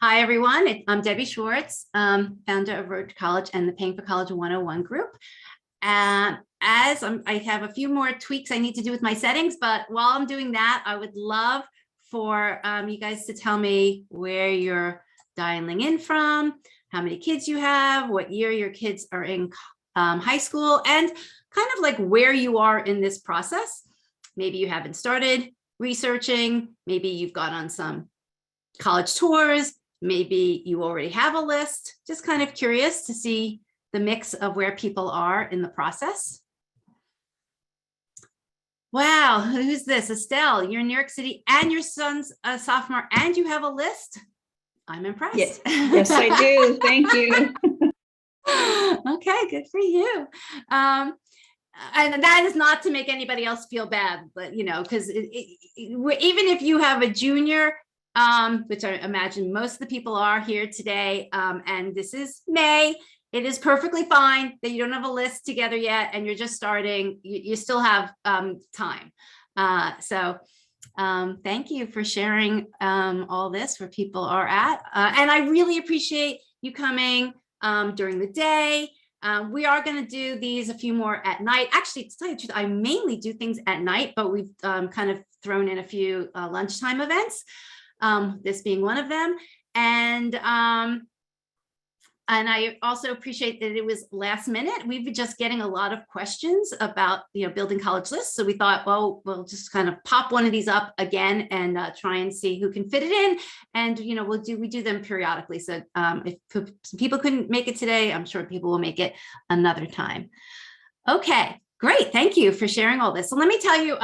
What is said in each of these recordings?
Hi, everyone. I'm Debbie Schwartz, founder of Road to College and the Paying for College 101 group. I have a few more tweaks I need to do with my settings, but while I'm doing that, I would love for you guys to tell me where you're dialing in from, how many kids you have, what year your kids are in high school, and kind of like where you are in this process. Maybe you haven't started researching, maybe you've gone on some college tours, maybe you already have a list. Just kind of curious to see the mix of where people are in the process. Wow, who's this? Estelle, you're in New York City and your son's a sophomore and you have a list? I'm impressed. Yes, I do. Thank you. Okay, good for you. And that is not to make anybody else feel bad, but because even if you have a junior, which I imagine most of the people are here today, and this is May, it is perfectly fine that you don't have a list together yet and you're just starting. You still have time. So thank you for sharing all this where people are at. And I really appreciate you coming during the day. We are going to do these a few more at night. Actually, to tell you the truth, I mainly do things at night, but we've kind of thrown in a few lunchtime events, this being one of them. And I also appreciate that it was last minute. We've been just getting a lot of questions about building college lists. So we thought, well, we'll just kind of pop one of these up again and try and see who can fit it in. And we do them periodically. So if some people couldn't make it today, I'm sure people will make it another time. Okay, great. Thank you for sharing all this. So let me tell you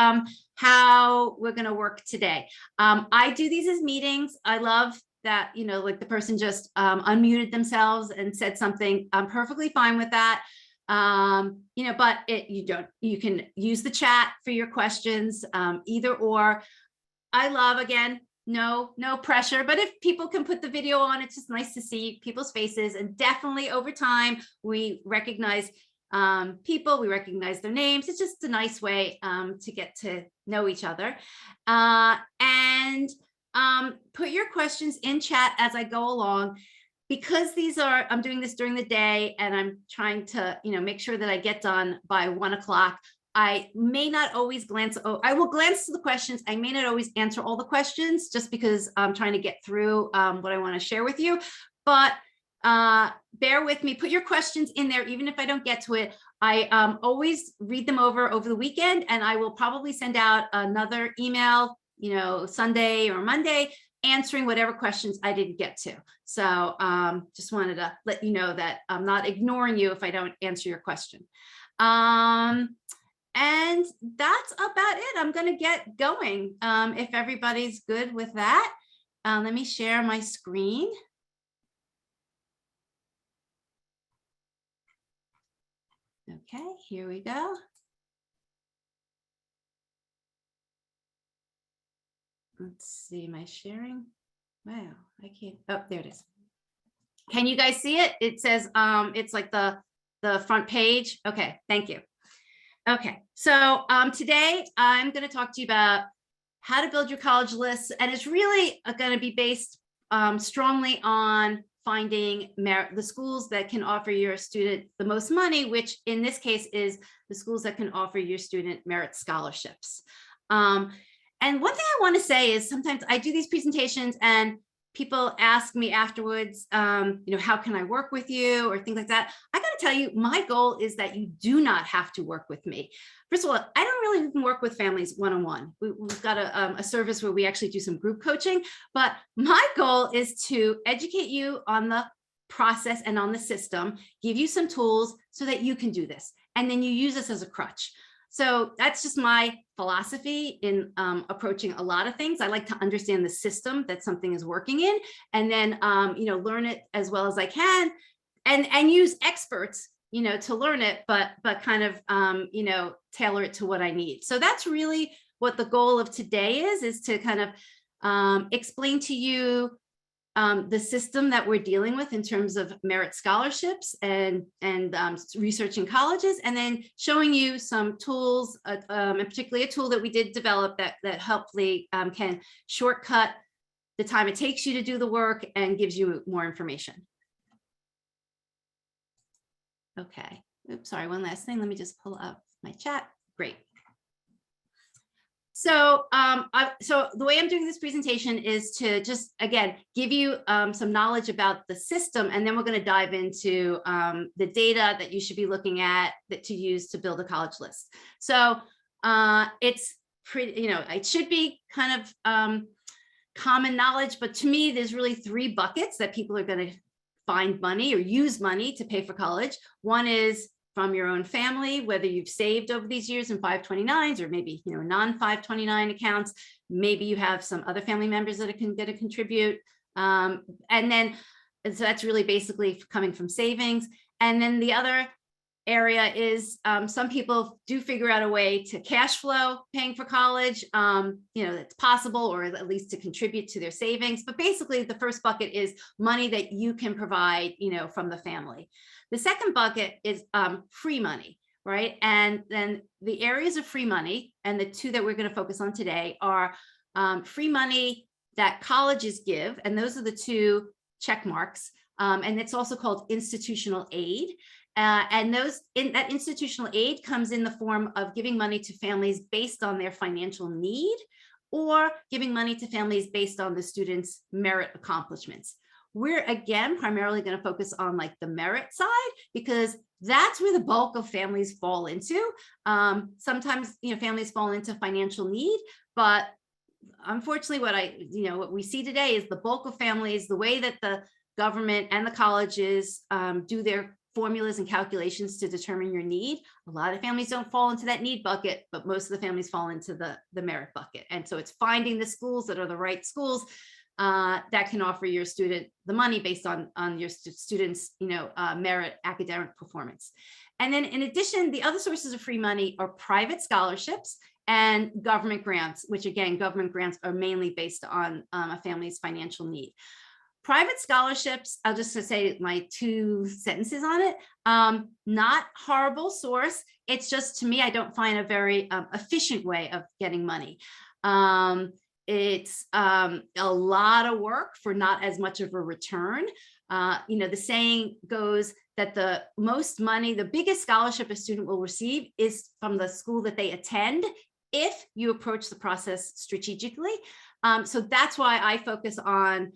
how we're going to work today. I do these as meetings. I love that, like the person just unmuted themselves and said something. I'm perfectly fine with that. But you can use the chat for your questions, either or. I love, again, no pressure, but if people can put the video on, it's just nice to see people's faces. And definitely over time, we recognize people, we recognize their names. It's just a nice way to get to know each other. Put your questions in chat as I go along, because I'm doing this during the day and I'm trying to, make sure that I get done by 1 o'clock. I may not always I will glance to the questions. I may not always answer all the questions just because I'm trying to get through what I want to share with you, but bear with me, put your questions in there. Even if I don't get to it, I always read them over the weekend, and I will probably send out another email Sunday or Monday, answering whatever questions I didn't get to. So just wanted to let you know that I'm not ignoring you if I don't answer your question. And that's about it. I'm going to get going. If everybody's good with that, let me share my screen. Okay, here we go. Let's see, am I sharing? Wow, I can't. Oh, there it is. Can you guys see it? It says it's like the front page. Okay, thank you. Okay, so today I'm going to talk to you about how to build your college lists, and it's really going to be based strongly on finding the schools that can offer your student the most money, which in this case is the schools that can offer your student merit scholarships. And one thing I want to say is sometimes I do these presentations and people ask me afterwards, how can I work with you or things like that. I got to tell you, my goal is that you do not have to work with me. First of all, I don't really even work with families one-on-one. We've got a service where we actually do some group coaching, but my goal is to educate you on the process and on the system, give you some tools so that you can do this. And then you use this as a crutch. So that's just my philosophy in approaching a lot of things. I like to understand the system that something is working in, and then learn it as well as I can, and use experts to learn it, but kind of tailor it to what I need. So that's really what the goal of today is to kind of explain to you the system that we're dealing with in terms of merit scholarships and researching colleges, and then showing you some tools, and particularly a tool that we did develop that hopefully can shortcut the time it takes you to do the work and gives you more information. Okay, oops, sorry, one last thing. Let me just pull up my chat. Great. So, so the way I'm doing this presentation is to just, again, give you some knowledge about the system, and then we're going to dive into the data that you should be looking at to use to build a college list. So it's pretty, it should be kind of common knowledge, but to me, there's really 3 buckets that people are going to find money or use money to pay for college. One is from your own family, whether you've saved over these years in 529s or maybe non-529 accounts. Maybe you have some other family members that can contribute. And so that's really basically coming from savings. And then the other area is some people do figure out a way to cash flow paying for college. It's possible, or at least to contribute to their savings. But basically, the first bucket is money that you can provide, from the family. The second bucket is free money, right? And then the areas of free money, and the 2 that we're going to focus on today, are free money that colleges give, and those are the 2 check marks. And it's also called institutional aid. And that institutional aid comes in the form of giving money to families based on their financial need, or giving money to families based on the students' merit accomplishments. We're, again, primarily going to focus on like the merit side, because that's where the bulk of families fall into. Sometimes, families fall into financial need, but unfortunately, what we see today is the bulk of families, the way that the government and the colleges do their formulas and calculations to determine your need. A lot of families don't fall into that need bucket, but most of the families fall into the merit bucket. And so it's finding the schools that are the right schools that can offer your student the money based on your students' merit academic performance. And then in addition, the other sources of free money are private scholarships and government grants, which again, government grants are mainly based on a family's financial need. Private scholarships, I'll just say my 2 sentences on it. Not horrible source. It's just, to me, I don't find a very efficient way of getting money. It's a lot of work for not as much of a return. The saying goes that the most money, the biggest scholarship a student will receive is from the school that they attend, if you approach the process strategically. So that's why I focus on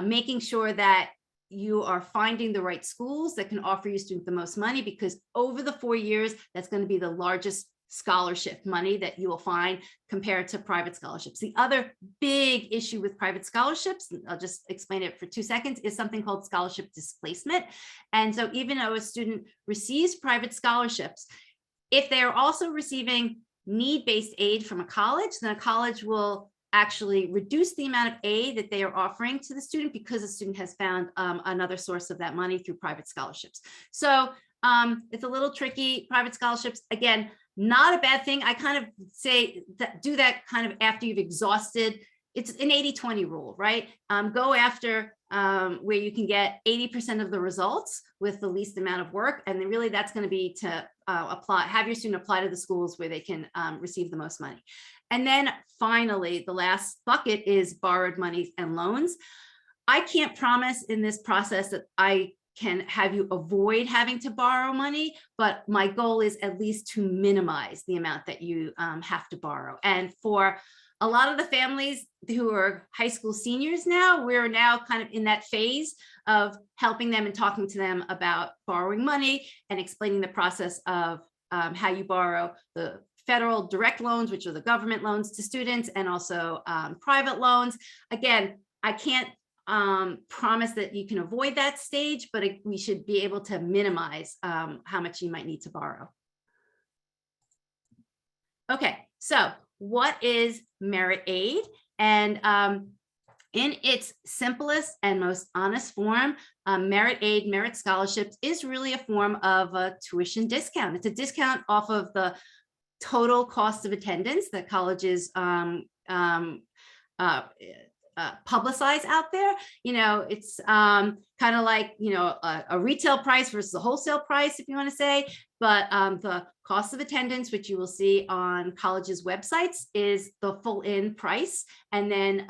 making sure that you are finding the right schools that can offer your student the most money, because over the 4 years, that's going to be the largest scholarship money that you will find compared to private scholarships. The other big issue with private scholarships, I'll just explain it for 2 seconds, is something called scholarship displacement. And so even though a student receives private scholarships, if they're also receiving need-based aid from a college, then a college will actually reduce the amount of aid that they are offering to the student, because the student has found another source of that money through private scholarships. So it's a little tricky. Private scholarships, again, not a bad thing. I kind of say that do that kind of after you've exhausted. It's an 80-20 rule, right? Go after where you can get 80% of the results with the least amount of work. And then really that's going to be to have your student apply to the schools where they can receive the most money. And then finally, the last bucket is borrowed money and loans. I can't promise in this process that I can have you avoid having to borrow money, but my goal is at least to minimize the amount that you have to borrow. And for a lot of the families who are high school seniors now, we're now kind of in that phase of helping them and talking to them about borrowing money and explaining the process of how you borrow the federal direct loans, which are the government loans to students, and also private loans. Again, I can't promise that you can avoid that stage, but we should be able to minimize how much you might need to borrow. Okay, so what is merit aid? And in its simplest and most honest form, merit aid, merit scholarships is really a form of a tuition discount. It's a discount off of the total cost of attendance that colleges publicize out there. It's kind of like, a retail price versus a wholesale price, if you want to say, but the cost of attendance, which you will see on colleges' websites, is the full in price. And then,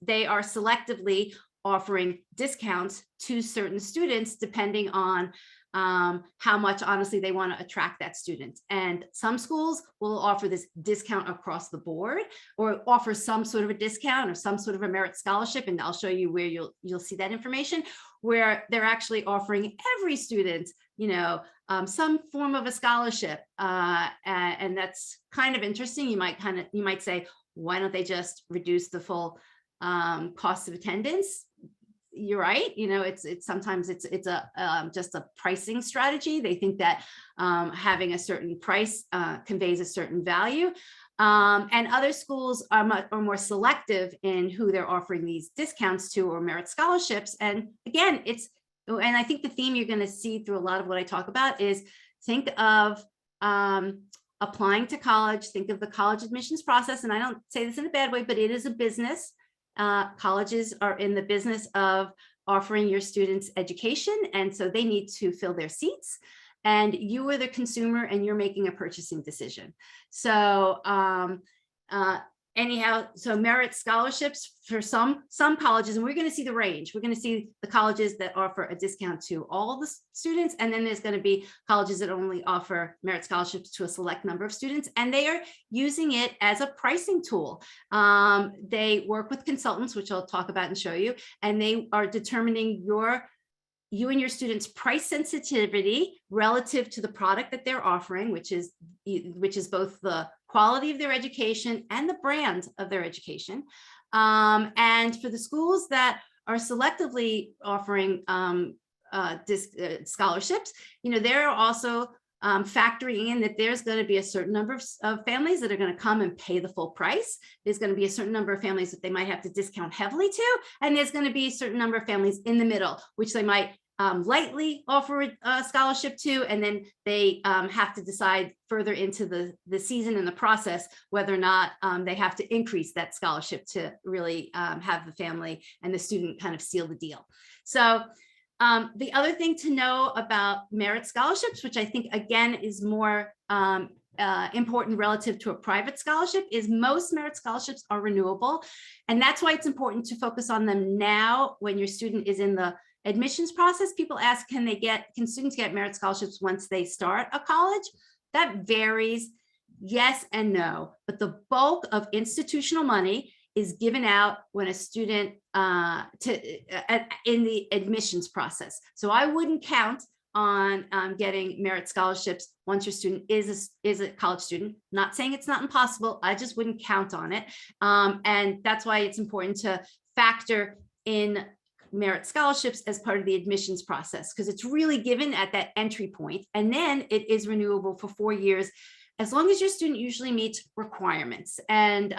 they are selectively offering discounts to certain students depending on how much honestly they want to attract that student. And some schools will offer this discount across the board, or offer some sort of a discount or some sort of a merit scholarship. And I'll show you where you'll see that information, where they're actually offering every student, some form of a scholarship. And that's kind of interesting. You might say, why don't they just reduce the full cost of attendance? You're right. It's sometimes it's a just a pricing strategy. They think that having a certain price conveys a certain value. And other schools are more selective in who they're offering these discounts to or merit scholarships. And again, and I think the theme you're going to see through a lot of what I talk about is think of applying to college, think of the college admissions process. And I don't say this in a bad way, but it is a business. Colleges are in the business of offering your students education, and so they need to fill their seats, and you are the consumer and you're making a purchasing decision. So anyhow, so merit scholarships for some colleges, and we're going to see the range. We're going to see the colleges that offer a discount to all the students, and then there's going to be colleges that only offer merit scholarships to a select number of students, and they are using it as a pricing tool. They work with consultants, which I'll talk about and show you, and they are determining you and your students' price sensitivity relative to the product that they're offering, which is both the quality of their education and the brand of their education. And for the schools that are selectively offering scholarships, they're also factoring in that there's going to be a certain number of families that are going to come and pay the full price. There's going to be a certain number of families that they might have to discount heavily to, and there's going to be a certain number of families in the middle, which they might lightly offer a scholarship to, and then they have to decide further into the season and the process whether or not they have to increase that scholarship to really have the family and the student kind of seal the deal. So the other thing to know about merit scholarships, which I think again is more important relative to a private scholarship, is most merit scholarships are renewable. And that's why it's important to focus on them now when your student is in the admissions process. People ask, can students get merit scholarships once they start a college? That varies, yes and no, but the bulk of institutional money is given out when a student in the admissions process. So I wouldn't count on getting merit scholarships once your student is a college student. Not saying it's not impossible, I just wouldn't count on it. And that's why it's important to factor in merit scholarships as part of the admissions process, because it's really given at that entry point, and then it is renewable for 4 years as long as your student usually meets requirements. And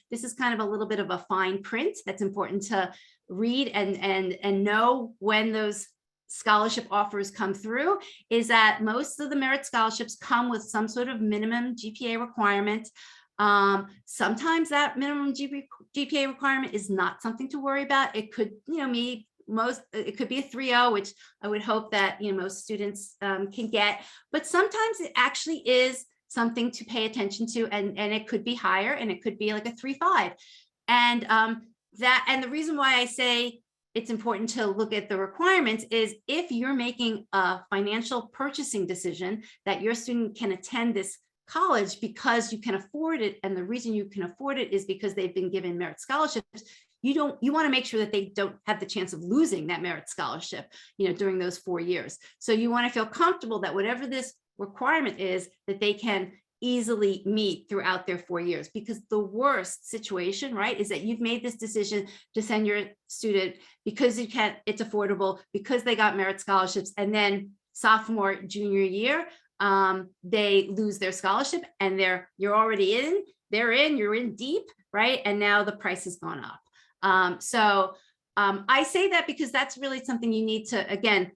this is kind of a little bit of a fine print that's important to read and know when those scholarship offers come through, is that most of the merit scholarships come with some sort of minimum GPA requirement. Sometimes that minimum GPA requirement is not something to worry about. It could, it could be a 3.0, which I would hope that most students can get, but sometimes it actually is something to pay attention to, and it could be higher, and it could be like a 3.5. And the reason why I say it's important to look at the requirements is if you're making a financial purchasing decision that your student can attend this college because you can afford it, and the reason you can afford it is because they've been given merit scholarships, you want to make sure that they don't have the chance of losing that merit scholarship during those 4 years. So you want to feel comfortable that whatever this requirement is, that they can easily meet throughout their 4 years. Because the worst situation, right, is that you've made this decision to send your student because it's affordable, because they got merit scholarships, and then sophomore, junior year, they lose their scholarship, and you're in deep, right? And now the price has gone up. I say that because that's really something you need to, again,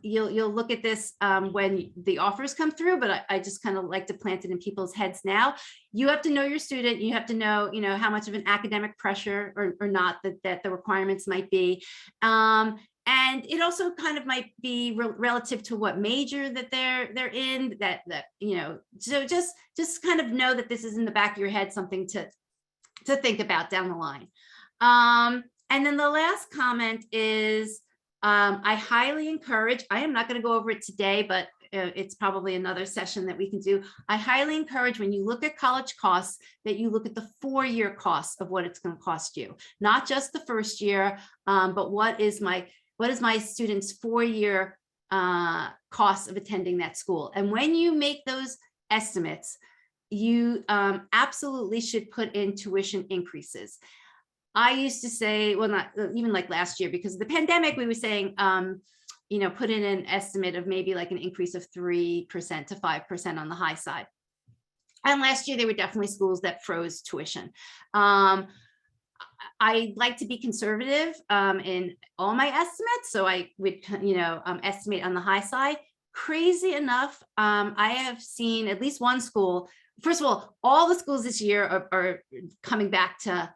you'll look at this when the offers come through, but I just kind of like to plant it in people's heads now. You have to know your student. You have to know, how much of an academic pressure or not that the requirements might be. And it also kind of might be relative to what major that they're in, so just kind of know that this is in the back of your head, something to think about down the line. And then the last comment is, I highly encourage, I am not going to go over it today, but it's probably another session that we can do. I highly encourage when you look at college costs that you look at the 4-year costs of what it's going to cost you, not just the first year, but what is my student's 4-year costs of attending that school. And when you make those estimates, you absolutely should put in tuition increases. I used to say, well, not even like last year, because of the pandemic, we were saying, put in an estimate of maybe like an increase of 3% to 5% on the high side. And last year, there were definitely schools that froze tuition. I like to be conservative in all my estimates. So I would, estimate on the high side. Crazy enough, I have seen at least one school. First of all the schools this year are coming back to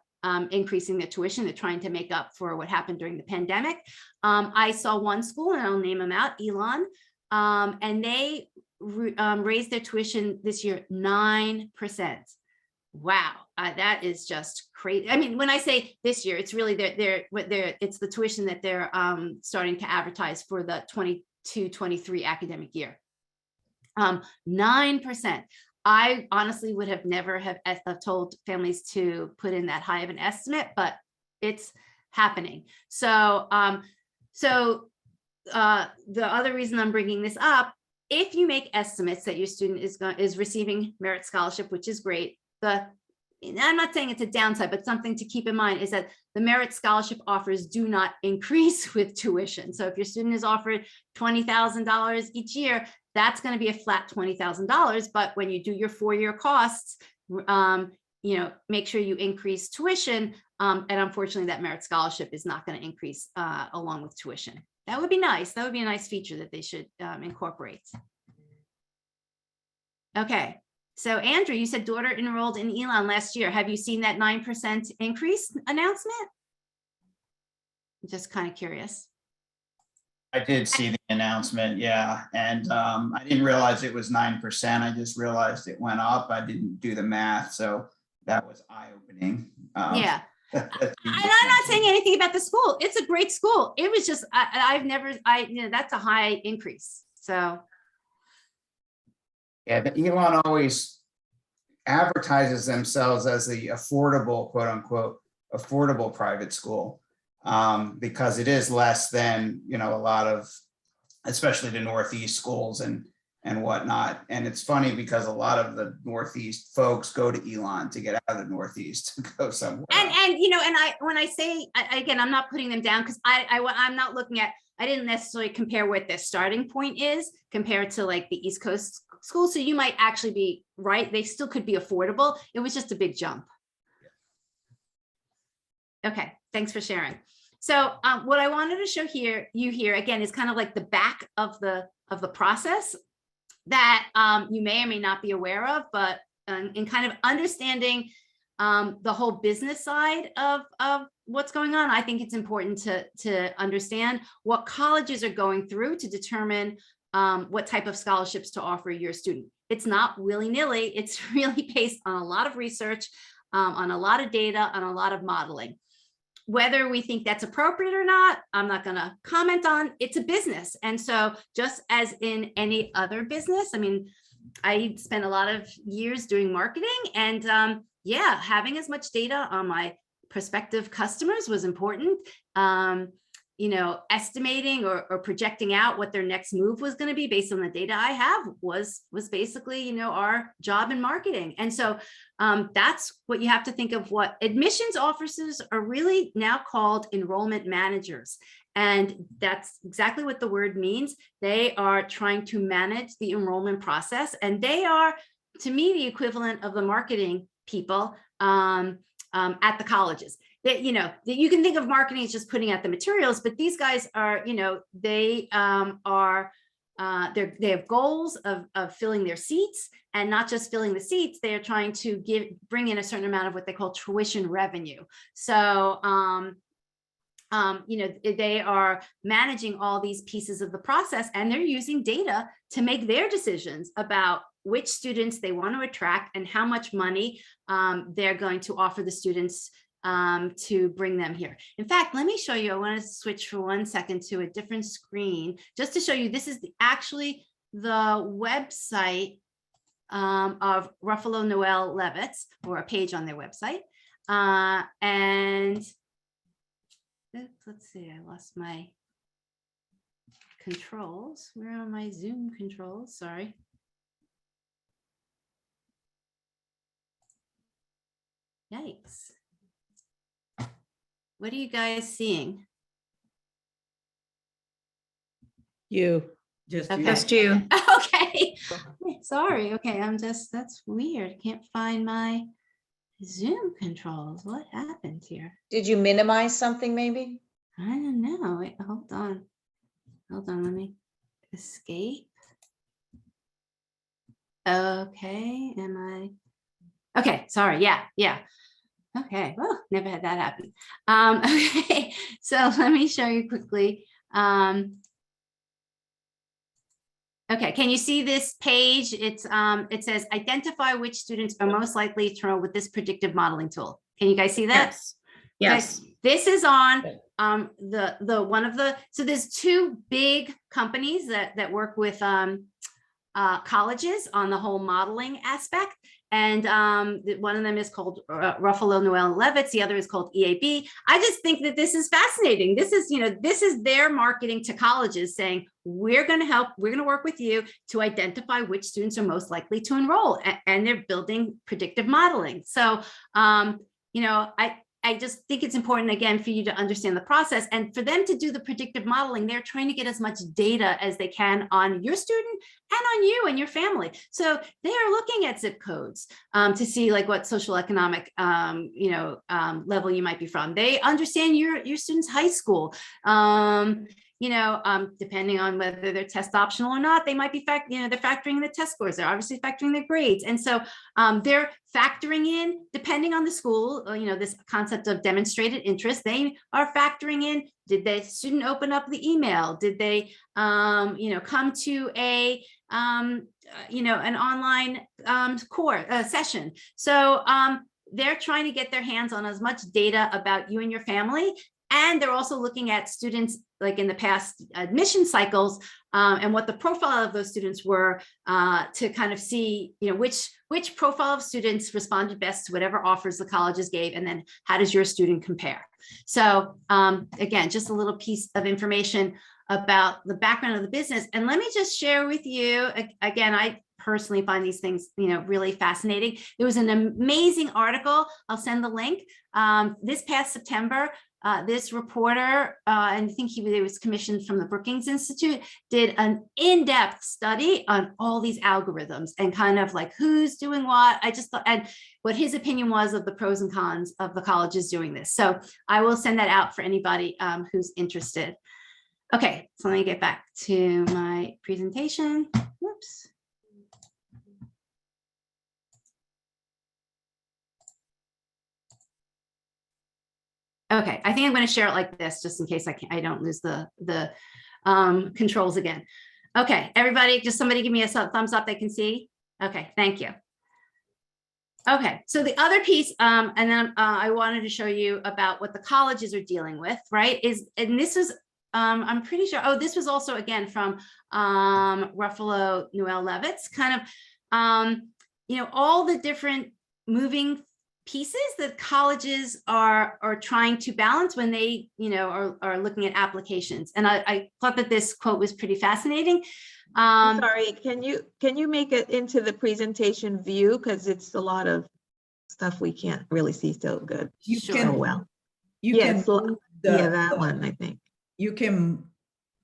increasing their tuition. They're trying to make up for what happened during the pandemic. I saw one school, and I'll name them out, Elon, and they raised their tuition this year 9%. Wow, that is just crazy. I mean, when I say this year, it's really it's the tuition that they're starting to advertise for the 22-23 academic year. 9%. I honestly would have never have told families to put in that high of an estimate, but it's happening. So, the other reason I'm bringing this up, if you make estimates that your student is receiving merit scholarship, which is great, I'm not saying it's a downside, but something to keep in mind is that the merit scholarship offers do not increase with tuition. So if your student is offered $20,000 each year, that's going to be a flat $20,000. But when you do your 4-year costs, make sure you increase tuition. And unfortunately, that merit scholarship is not going to increase along with tuition. That would be nice. That would be a nice feature that they should incorporate. Okay. So Andrew, you said daughter enrolled in Elon last year. Have you seen that 9% increase announcement? I'm just kind of curious. I did see the announcement, yeah. And I didn't realize it was 9%. I just realized it went up. I didn't do the math. So that was eye-opening. Yeah. And I'm not saying anything about the school. It's a great school. It was just, that's a high increase. So. Yeah, but Elon always advertises themselves as the affordable, quote unquote, affordable private school. Because it is less than, a lot of, especially the Northeast schools and whatnot. And it's funny because a lot of the Northeast folks go to Elon to get out of the Northeast to go somewhere. When I say, again, I'm not putting them down because I'm not looking at, I didn't necessarily compare what their starting point is compared to like the East Coast schools. So you might actually be right. They still could be affordable. It was just a big jump. Okay, thanks for sharing. So what I wanted to show you here again is kind of like the back of the process that you may or may not be aware of, but in kind of understanding the whole business side of what's going on, I think it's important to understand what colleges are going through to determine what type of scholarships to offer your student. It's not willy-nilly. It's really based on a lot of research, on a lot of data, on a lot of modeling. Whether we think that's appropriate or not, I'm not going to comment on. It's a business. And so just as in any other business, I mean, I spent a lot of years doing marketing and having as much data on my prospective customers was important. Estimating or projecting out what their next move was going to be based on the data I have was basically, our job in marketing. And so that's what you have to think of. What admissions officers are really now called enrollment managers. And that's exactly what the word means. They are trying to manage the enrollment process. And they are, to me, the equivalent of the marketing people at the colleges. That, you can think of marketing as just putting out the materials, but these guys are, they they have goals of filling their seats, and not just filling the seats. They are trying to bring in a certain amount of what they call tuition revenue. So, they are managing all these pieces of the process, and they're using data to make their decisions about which students they want to attract and how much money they're going to offer the students to bring them here. In fact, let me show you. I want to switch for 1 second to a different screen just to show you. This is actually the website of Ruffalo Noel Levitz, or a page on their website. And let's see, I lost my controls. Where are my Zoom controls? Sorry. Yikes. What are you guys seeing? You, just Okay. you. Just you. Okay. Sorry. Okay. That's weird. Can't find my Zoom controls. What happened here? Did you minimize something maybe? I don't know. Wait, hold on. Hold on. Let me escape. Okay. Am I? Okay. Sorry. Yeah. Okay. Well, never had that happen. Okay. So let me show you quickly. Okay, can you see this page? It's it says identify which students are most likely to enroll with this predictive modeling tool. Can you guys see that? Yes. Okay, this is on the one of the, so there's two big companies that work with colleges on the whole modeling aspect. And one of them is called Ruffalo Noel Levitz. The other is called EAB. I just think that this is fascinating. This is their marketing to colleges saying, we're going to help, we're going to work with you to identify which students are most likely to enroll. And they're building predictive modeling. So, I just think it's important, again, for you to understand the process, and for them to do the predictive modeling. They're trying to get as much data as they can on your student and on you and your family. So they are looking at zip codes to see like what social economic, level you might be from. They understand your student's high school. Depending on whether they're test optional or not, they might be they're factoring in the test scores. They're obviously factoring their grades. And so they're factoring in, depending on the school, this concept of demonstrated interest. They are factoring in, did the student open up the email? Did they, come to an online course session? So they're trying to get their hands on as much data about you and your family. And they're also looking at students like in the past admission cycles and what the profile of those students were to kind of see, which profile of students responded best to whatever offers the colleges gave, and then how does your student compare? So again, just a little piece of information about the background of the business. And let me just share with you, again, I personally find these things, really fascinating. There was an amazing article. I'll send the link. This past September, this reporter, and I think he was commissioned from the Brookings Institute, did an in-depth study on all these algorithms and kind of like who's doing what. I just thought, and what his opinion was of the pros and cons of the colleges doing this. So I will send that out for anybody who's interested. Okay, so let me get back to my presentation. Whoops. Okay, I think I'm going to share it like this, just in case I don't lose the controls again. Okay, everybody, just somebody give me a thumbs up they can see. Okay, thank you. Okay, so the other piece, and then I wanted to show you about what the colleges are dealing with, right? And this is, I'm pretty sure, this was also, again, from Ruffalo Noel Levitz, kind of, all the different moving pieces that colleges are trying to balance when they, are looking at applications. And I thought that this quote was pretty fascinating. Sorry, can you make it into the presentation view? Because it's a lot of stuff we can't really see so good. You Sure. can, Oh, well. you Yeah, can, it's move that one, I think. you can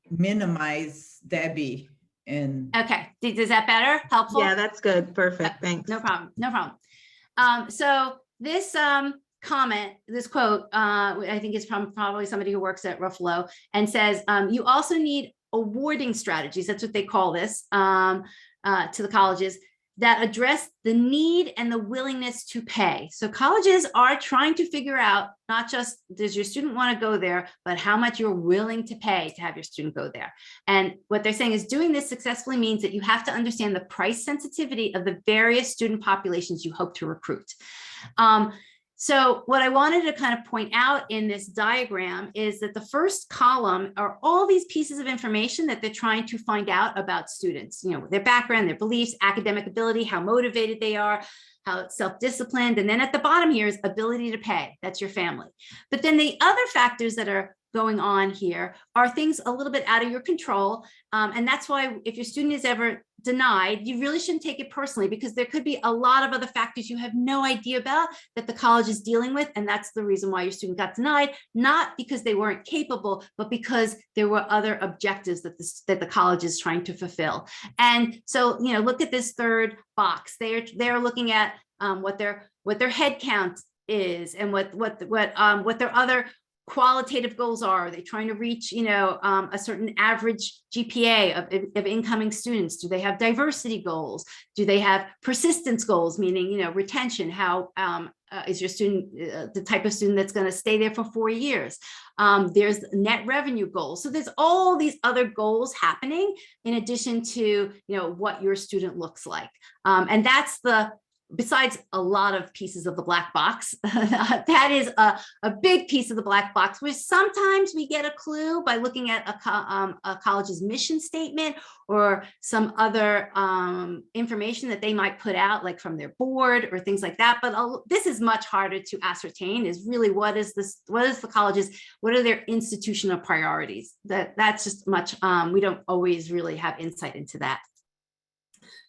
minimize Debbie and Okay, is that better? Helpful? Yeah, that's good. Perfect. Thanks. No problem. No problem. So this comment, this quote, I think is from probably somebody who works at Ruffalo, and says, you also need awarding strategies. That's what they call this to the colleges that address the need and the willingness to pay. So colleges are trying to figure out not just does your student want to go there, but how much you're willing to pay to have your student go there. And what they're saying is doing this successfully means that you have to understand the price sensitivity of the various student populations you hope to recruit. So what I wanted to kind of point out in this diagram is that the first column are all these pieces of information that they're trying to find out about students, their background, their beliefs, academic ability, how motivated they are, how self-disciplined. And then at the bottom here is ability to pay. That's your family. But then the other factors that are going on here are things a little bit out of your control. And that's why if your student is ever denied, you really shouldn't take it personally, because there could be a lot of other factors you have no idea about that the college is dealing with. And that's the reason why your student got denied, not because they weren't capable, but because there were other objectives that the college is trying to fulfill. And so, look at this third box. They're looking at what their head count is and what their other qualitative goals are. Are they trying to reach, a certain average GPA of incoming students? Do they have diversity goals? Do they have persistence goals, meaning, retention? How is your student the type of student that's going to stay there for 4 years? There's net revenue goals. So there's all these other goals happening in addition to, what your student looks like. And that's besides a lot of pieces of the black box, that is a big piece of the black box, where sometimes we get a clue by looking at a college's mission statement or some other information that they might put out, like from their board or things like that. But this is much harder to ascertain, is really what are their institutional priorities? That's just much, we don't always really have insight into that.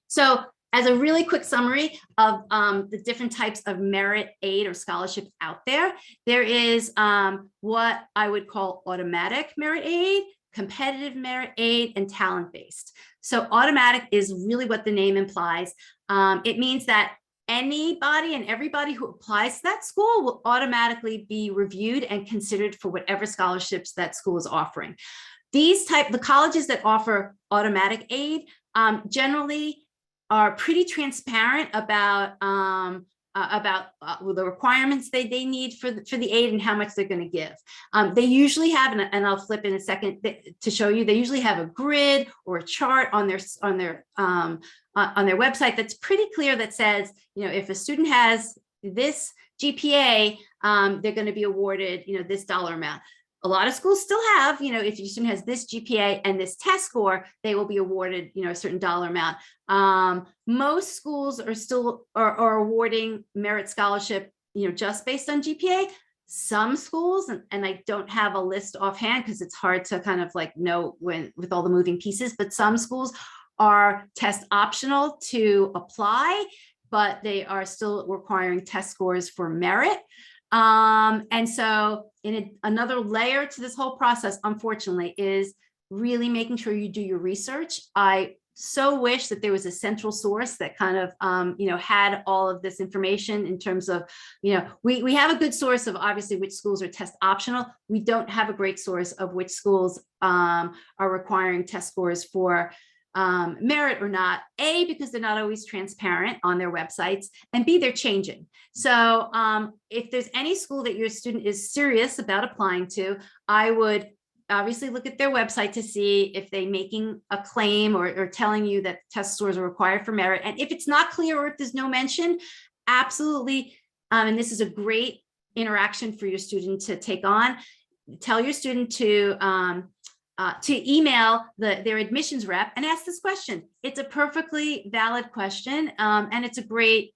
So as a really quick summary of the different types of merit aid or scholarship out there, there is what I would call automatic merit aid, competitive merit aid, and talent-based. So automatic is really what the name implies. It means that anybody and everybody who applies to that school will automatically be reviewed and considered for whatever scholarships that school is offering. The colleges that offer automatic aid generally are pretty transparent about the requirements they need for the aid and how much they're going to give. They usually have, and I'll flip in a second to show you, they usually have a grid or a chart on their website that's pretty clear that says, if a student has this GPA, they're going to be awarded, this dollar amount. A lot of schools still have, if your student has this GPA and this test score, they will be awarded, a certain dollar amount. Most schools are still are awarding merit scholarship, just based on GPA. Some schools, and I don't have a list offhand because it's hard to kind of like know with all the moving pieces, but some schools are test optional to apply, but they are still requiring test scores for merit. And so another layer to this whole process, unfortunately, is really making sure you do your research. I so wish that there was a central source that kind of, had all of this information in terms of, we have a good source of obviously which schools are test optional. We don't have a great source of which schools are requiring test scores for merit or not, A, because they're not always transparent on their websites, and B, they're changing. So if there's any school that your student is serious about applying to, I would obviously look at their website to see if they're making a claim or telling you that test scores are required for merit. And if it's not clear or if there's no mention, absolutely, and this is a great interaction for your student to take on, tell your student to email their admissions rep and ask this question. It's a perfectly valid question, and it's a great,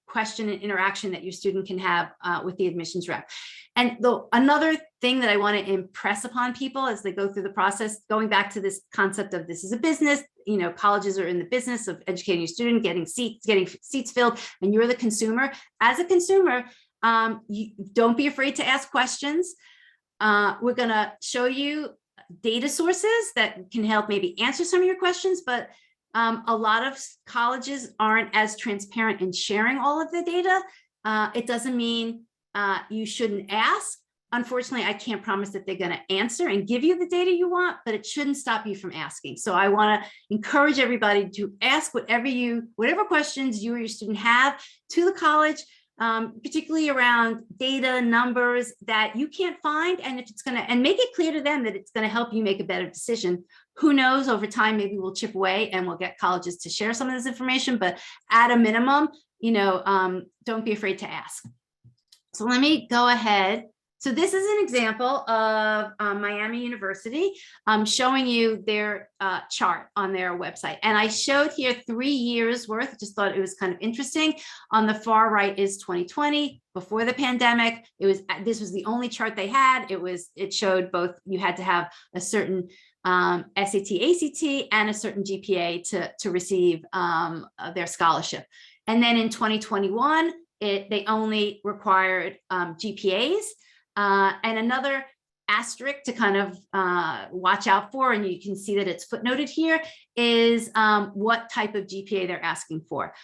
question and interaction that your student can have with the admissions rep. And another thing that I want to impress upon people as they go through the process, going back to this concept of this is a business, colleges are in the business of educating your student, getting seats filled, and you're the consumer. As a consumer, you don't be afraid to ask questions. We're going to show you data sources that can help maybe answer some of your questions, but a lot of colleges aren't as transparent in sharing all of the data. It doesn't mean you shouldn't ask. Unfortunately, I can't promise that they're going to answer and give you the data you want, but it shouldn't stop you from asking. So I want to encourage everybody to ask whatever questions you or your student have to the college, particularly around data, numbers that you can't find, and if it's going to, and make it clear to them that it's going to help you make a better decision. Who knows, over time, maybe we'll chip away and we'll get colleges to share some of this information, but at a minimum, don't be afraid to ask. So let me go ahead. So this is an example of Miami University showing you their chart on their website. And I showed here 3 years worth, just thought it was kind of interesting. On the far right is 2020, before the pandemic. This was the only chart they had. It showed both, you had to have a certain SAT, ACT, and a certain GPA to receive their scholarship. And then in 2021, they only required GPAs. And another asterisk to kind of watch out for, and you can see that it's footnoted here, is what type of GPA they're asking for.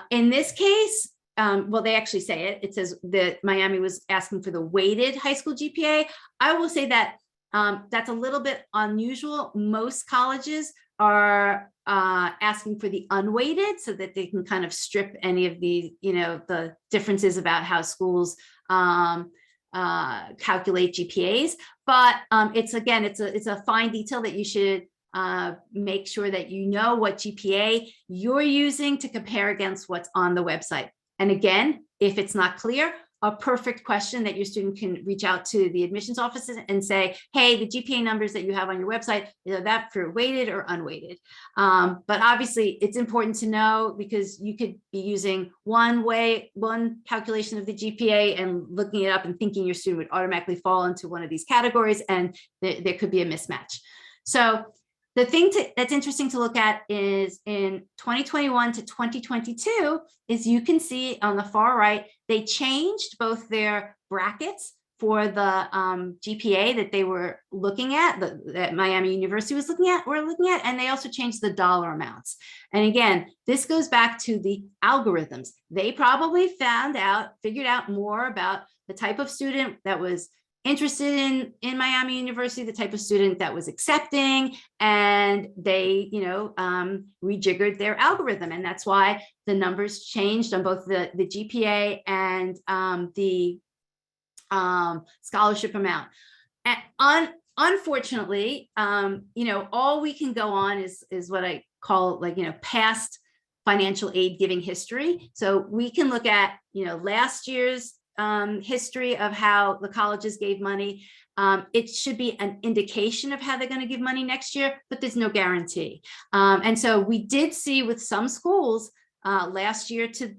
In this case, well, they actually say it. It says that Miami was asking for the weighted high school GPA. I will say that that's a little bit unusual. Most colleges are asking for the unweighted so that they can kind of strip any of the, the differences about how schools calculate GPAs. But it's a fine detail that you should make sure that you know what GPA you're using to compare against what's on the website. And again, if it's not clear, a perfect question that your student can reach out to the admissions offices and say, hey, the GPA numbers that you have on your website, that for weighted or unweighted. But obviously it's important to know, because you could be using one calculation of the GPA and looking it up and thinking your student would automatically fall into one of these categories, and there could be a mismatch. So the thing that's interesting to look at is in 2021 to 2022 is you can see on the far right, they changed both their brackets for the GPA that they were looking at, that Miami University was looking at, and they also changed the dollar amounts. And again, this goes back to the algorithms. They probably figured out more about the type of student that was interested in Miami University, the type of student that was accepting, and they, rejiggered their algorithm. And that's why the numbers changed on both the GPA and the scholarship amount. And unfortunately, all we can go on is what I call past financial aid giving history. So we can look at, last year's history of how the colleges gave money. It should be an indication of how they're going to give money next year, but there's no guarantee. And so we did see with some schools last year to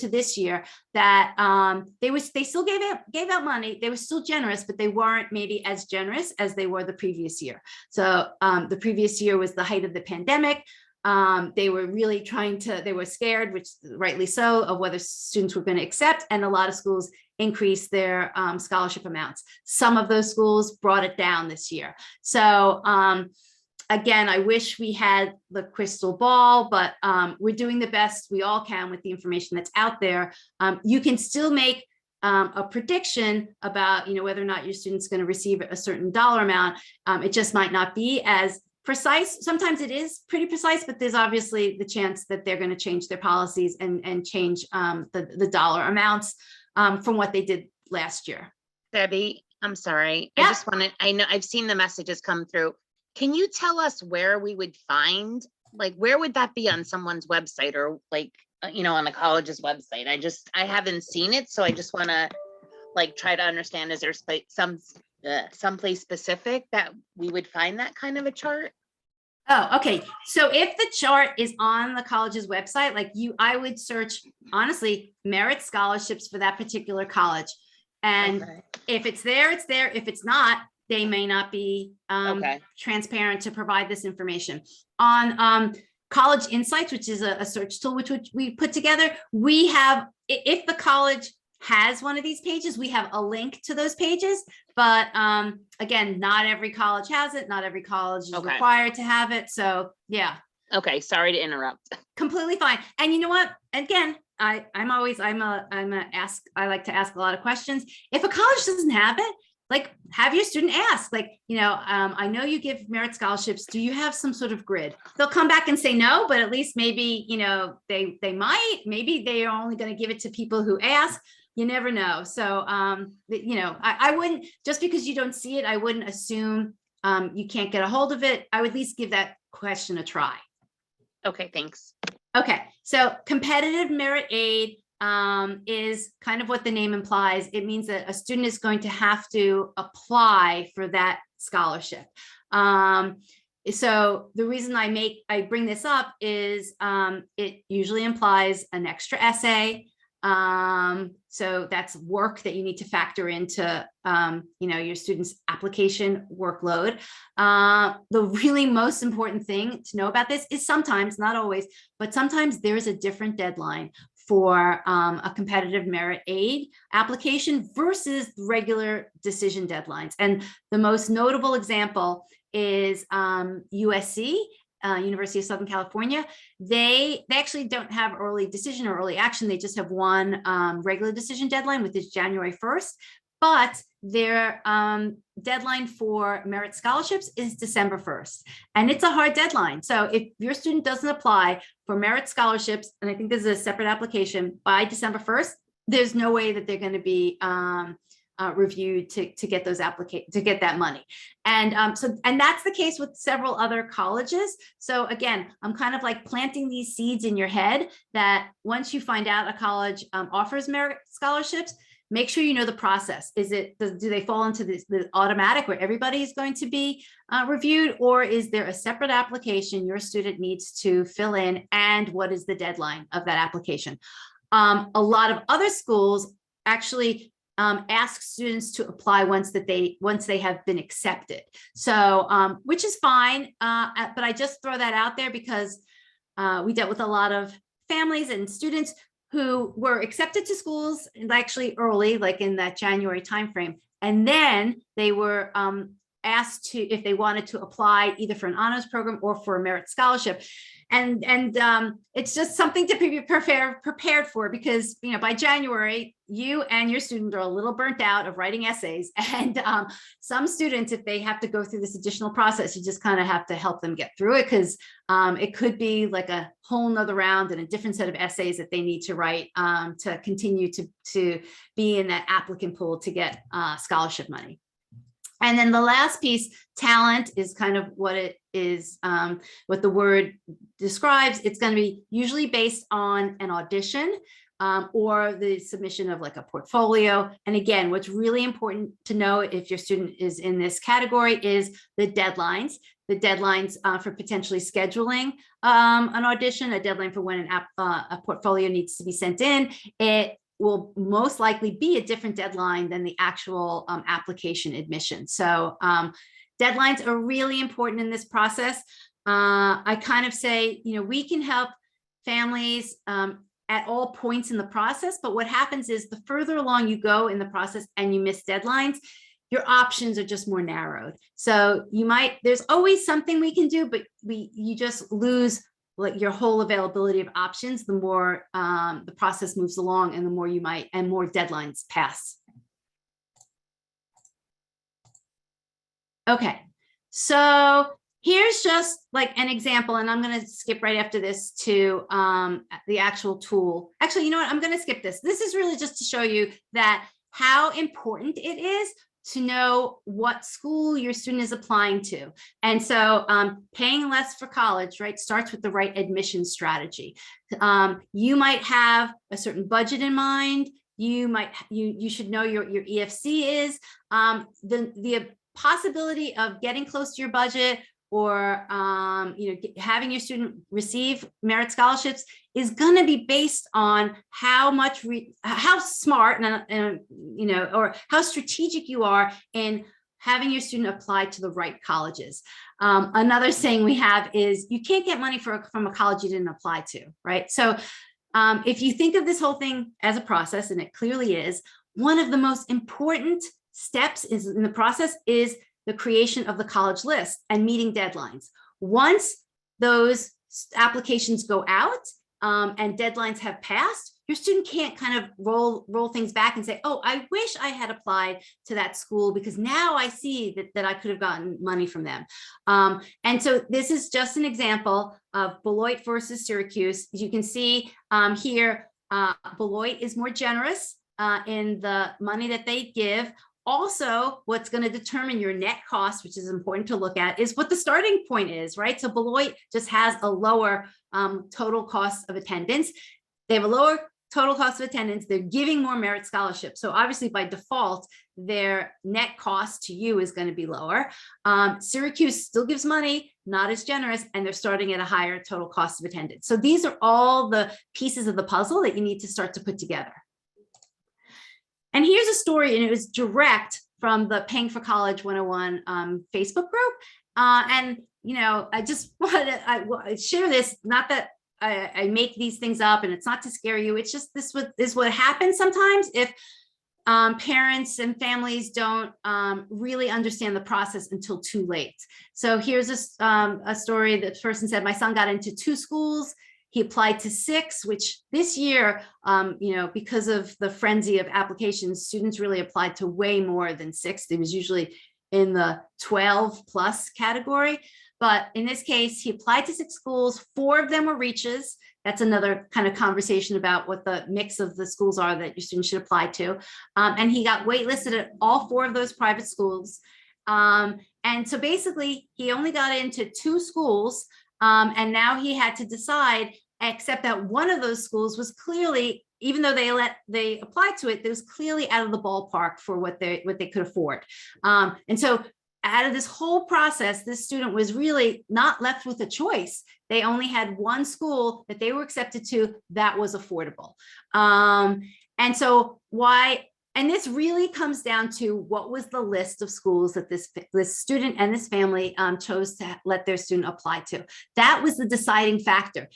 this year that they still gave out money. They were still generous, but they weren't maybe as generous as they were the previous year. So the previous year was the height of the pandemic. They were really they were scared, which rightly so, of whether students were going to accept, and a lot of schools increased their scholarship amounts. Some of those schools brought it down this year. So again, I wish we had the crystal ball, but we're doing the best we all can with the information that's out there. You can still make a prediction about whether or not your student's going to receive a certain dollar amount. It just might not be as precise. Sometimes it is pretty precise, but there's obviously the chance that they're going to change their policies and change the dollar amounts from what they did last year. Debbie, I'm sorry. Yeah. I know I've seen the messages come through. Can you tell us where we would find, where would that be on someone's website, or on the college's website? I haven't seen it. So I just want to try to understand, is there someplace specific that we would find that kind of a chart? Oh, okay. So if the chart is on the college's website, I would search, honestly, merit scholarships for that particular college. And Okay. if it's there, it's there. If it's not, they may not be transparent to provide this information. On College Insights, which is a search tool which we put together, we have, if the college has one of these pages, we have a link to those pages. But again, not every college has it. Not every college is required to have it. So yeah. Okay, sorry to interrupt. Completely fine. And you know what? Again, I like to ask a lot of questions. If a college doesn't have it, have your student ask, I know you give merit scholarships. Do you have some sort of grid? They'll come back and say no, but at least maybe, they might, maybe they are only going to give it to people who ask. You never know. So, I wouldn't, just because you don't see it, I wouldn't assume you can't get a hold of it. I would at least give that question a try. Okay, thanks. Okay, so competitive merit aid is kind of what the name implies. It means that a student is going to have to apply for that scholarship. So the reason I bring this up is it usually implies an extra essay. So that's work that you need to factor into, your student's application workload. The really most important thing to know about this is sometimes, not always, but sometimes there's a different deadline for a competitive merit aid application versus regular decision deadlines. And the most notable example is USC, University of Southern California. They actually don't have early decision or early action. They just have one regular decision deadline, which is January 1st. But their deadline for merit scholarships is December 1st. And it's a hard deadline. So if your student doesn't apply for merit scholarships, and I think this is a separate application, by December 1st, there's no way that they're going to be reviewed to get those to get that money. And and that's the case with several other colleges. So again, I'm kind of like planting these seeds in your head that once you find out a college offers merit scholarships, make sure you know the process. Do they fall into the automatic where everybody is going to be reviewed, or is there a separate application your student needs to fill in, and what is the deadline of that application? A lot of other schools actually ask students to apply once they have been accepted. So, which is fine, but I just throw that out there because we dealt with a lot of families and students who were accepted to schools actually early, like in that January timeframe, and then they were asked if they wanted to apply either for an honors program or for a merit scholarship. And it's just something to be prepared for, because by January you and your student are a little burnt out of writing essays, and some students, if they have to go through this additional process, you just kind of have to help them get through it, because it could be like a whole nother round and a different set of essays that they need to write to continue to be in that applicant pool to get scholarship money. And then the last piece, talent, is kind of what it is, what the word describes. It's going to be usually based on an audition or the submission of like a portfolio. And again, what's really important to know if your student is in this category is the deadlines. The deadlines for potentially scheduling an audition, a deadline for when a portfolio needs to be sent in. It will most likely be a different deadline than the actual application admission. So deadlines are really important in this process. I kind of say, we can help families at all points in the process, but what happens is the further along you go in the process and you miss deadlines, your options are just more narrowed. So there's always something we can do, but you just lose like your whole availability of options the more the process moves along, and the more more deadlines pass. Okay, so here's just like an example, and I'm going to skip right after this to the actual tool. Actually, you know what? I'm going to skip this. This is really just to show you that how important it is to know what school your student is applying to. And so paying less for college, right, starts with the right admission strategy. You might have a certain budget in mind. You should know your EFC is. The possibility of getting close to your budget or having your student receive merit scholarships is going to be based on how smart and or how strategic you are in having your student apply to the right colleges. Another saying we have is you can't get money from a college you didn't apply to, right? So if you think of this whole thing as a process, and it clearly is, one of the most important steps in the process is the creation of the college list and meeting deadlines. Once those applications go out and deadlines have passed, your student can't kind of roll things back and say, oh, I wish I had applied to that school because now I see that I could have gotten money from them. And so this is just an example of Beloit versus Syracuse. As you can see here, Beloit is more generous in the money that they give. Also, what's going to determine your net cost, which is important to look at, is what the starting point is, right? So Beloit just has a lower total cost of attendance. They have a lower total cost of attendance, they're giving more merit scholarships. So obviously by default, their net cost to you is going to be lower. Syracuse still gives money, not as generous, and they're starting at a higher total cost of attendance. So these are all the pieces of the puzzle that you need to start to put together. And here's a story, and it was direct from the Paying for College 101 Facebook group. And, you know, I just wanted to share this, not that I make these things up and it's not to scare you. It's just this is what happens sometimes if parents and families don't really understand the process until too late. So here's a story that person said, my son got into 2 schools. He applied to 6, which this year, you know, because of the frenzy of applications, students really applied to way more than 6. It was usually in the 12 plus category. But in this case, he applied to 6 schools. 4 of them were reaches. That's another kind of conversation about what the mix of the schools are that your students should apply to. And he got waitlisted at all 4 of those private schools. And so basically, he only got into 2 schools. And now he had to decide, except that one of those schools was clearly, even though they applied to it, it was clearly out of the ballpark for what they could afford. And so out of this whole process, this student was really not left with a choice. They only had one school that they were accepted to that was affordable. And so and this really comes down to what was the list of schools that this student and this family chose to let their student apply to. That was the deciding factor.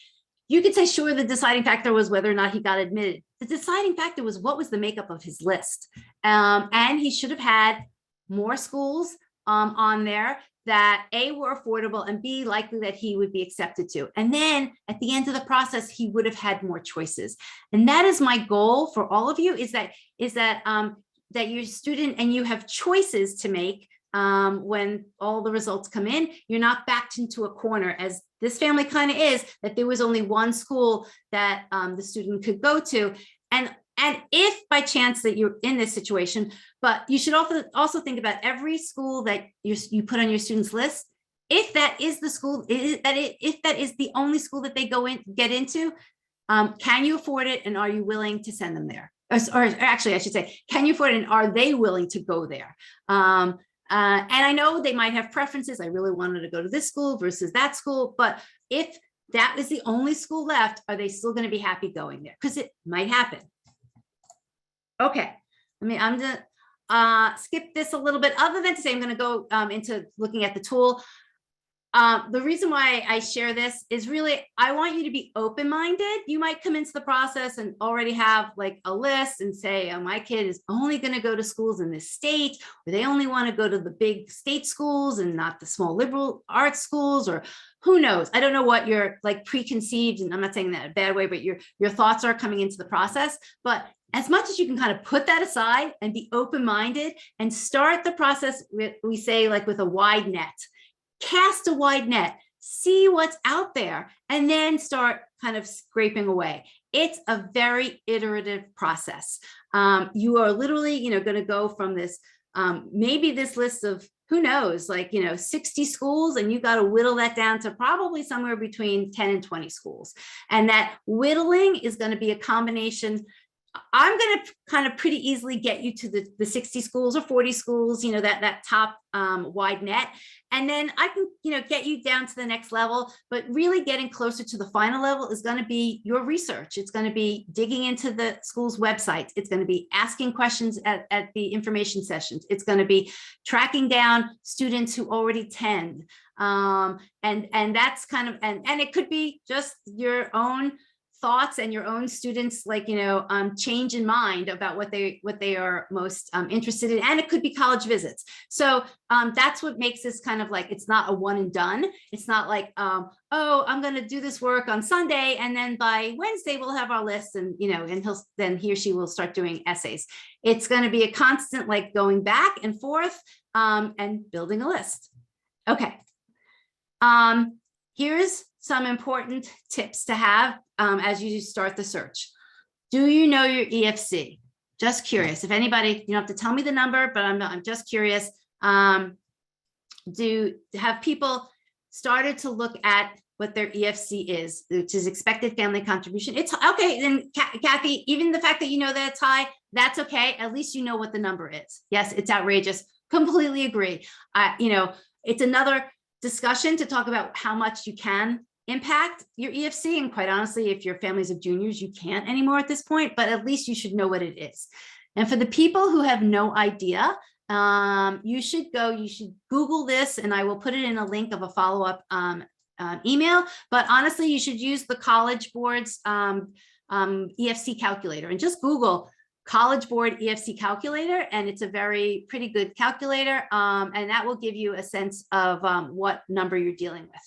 You could say, sure, the deciding factor was whether or not he got admitted. The deciding factor was what was the makeup of his list. And he should have had more schools on there that A, were affordable, and B, likely that he would be accepted to. And then at the end of the process, he would have had more choices. And that is my goal for all of you, is that you're a student and you have choices to make when all the results come in. You're not backed into a corner, as this family kind of is, that there was only one school that the student could go to. And if by chance that you're in this situation, but you should also think about every school that you put on your students list. If that is the school, if that is the only school that they get into, can you afford it, and are you willing to send them there? Or actually, I should say, can you afford it, and are they willing to go there? And I know they might have preferences. I really wanted to go to this school versus that school, but if that is the only school left, are they still going to be happy going there? Because it might happen. Okay, I'm gonna skip this a little bit, other than to say I'm gonna go into looking at the tool. The reason why I share this is really, I want you to be open-minded. You might come into the process and already have like a list and say, oh, my kid is only gonna go to schools in this state, or they only wanna go to the big state schools and not the small liberal arts schools, or who knows? I don't know what your like preconceived, and I'm not saying that in a bad way, but your thoughts are coming into the process. But as much as you can kind of put that aside and be open-minded and start the process with, we say, like with a wide net, cast a wide net, see what's out there, and then start kind of scraping away. It's a very iterative process. You are literally, going to go from this, maybe this list of, who knows, like, 60 schools, and you got to whittle that down to probably somewhere between 10 and 20 schools. And that whittling is going to be a combination. I'm going to kind of pretty easily get you to the 60 schools or 40 schools, that top wide net. And then I can, get you down to the next level, but really getting closer to the final level is going to be your research. It's going to be digging into the school's websites. It's going to be asking questions at the information sessions. It's going to be tracking down students who already attend. And that's kind of, and it could be just your own thoughts and your own students, like, change in mind about what they are most interested in. And it could be college visits. So that's what makes this kind of like, it's not a one and done. It's not like, oh, I'm going to do this work on Sunday, and then by Wednesday we'll have our list, and, and he or she will start doing essays. It's going to be a constant, like, going back and forth and building a list. Okay. Here's some important tips to have as you start the search. Do you know your EFC? Just curious. If anybody, you don't have to tell me the number, but I'm just curious. Have people started to look at what their EFC is, which is expected family contribution. It's okay. Then Kathy, even the fact that you know that it's high, that's okay. At least you know what the number is. Yes, it's outrageous. Completely agree. It's another discussion to talk about how much you can impact your EFC. And quite honestly, if your families of juniors, you can't anymore at this point, but at least you should know what it is. And for the people who have no idea, you should Google this, and I will put it in a link of a follow-up email. But honestly, you should use the College Board's EFC calculator and just Google College Board EFC calculator, and it's a pretty good calculator, and that will give you a sense of what number you're dealing with.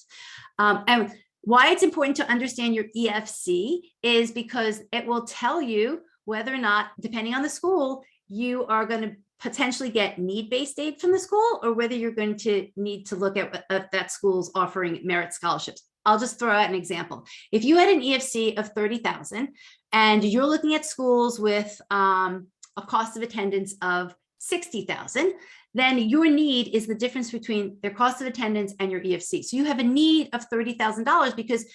And why it's important to understand your EFC is because it will tell you whether or not, depending on the school, you are going to potentially get need-based aid from the school, or whether you're going to need to look at if that school's offering merit scholarships. I'll just throw out an example. If you had an EFC of 30,000 and you're looking at schools with a cost of attendance of 60,000, then your need is the difference between their cost of attendance and your EFC. So you have a need of $30,000 because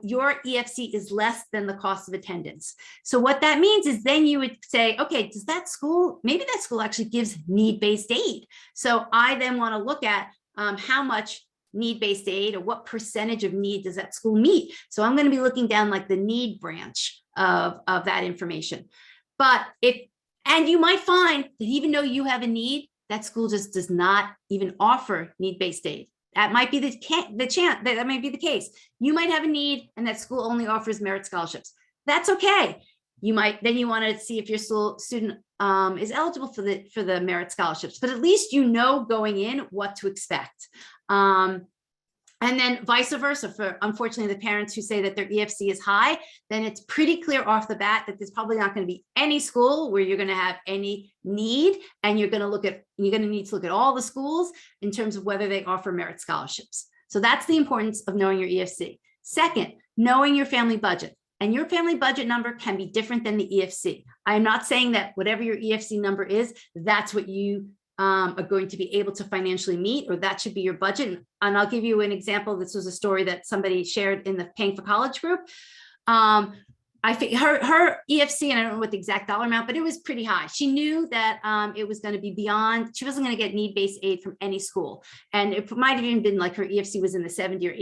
your EFC is less than the cost of attendance. So what that means is then you would say, okay, does that school, maybe that school actually gives need-based aid. So I then want to look at how much need-based aid, or what percentage of need does that school meet. So I'm going to be looking down like the need branch of that information. But and you might find that even though you have a need, that school just does not even offer need-based aid. That might be that might be the case. You might have a need and that school only offers merit scholarships. That's okay. You want to see if your student is eligible for the merit scholarships, but at least you know going in what to expect. And then vice versa, for unfortunately the parents who say that their EFC is high, then it's pretty clear off the bat that there's probably not going to be any school where you're going to have any need, and you're going to need to look at all the schools in terms of whether they offer merit scholarships. So that's the importance of knowing your EFC. Second, knowing your family budget. And your family budget number can be different than the EFC. I'm not saying that whatever your EFC number is, that's what you are going to be able to financially meet, or that should be your budget. And I'll give you an example. This was a story that somebody shared in the Paying for College group. I think her EFC, and I don't know what the exact dollar amount, but it was pretty high. She knew that it was going to be beyond, she wasn't going to get need-based aid from any school. And it might have even been like her EFC was in the $70,000 or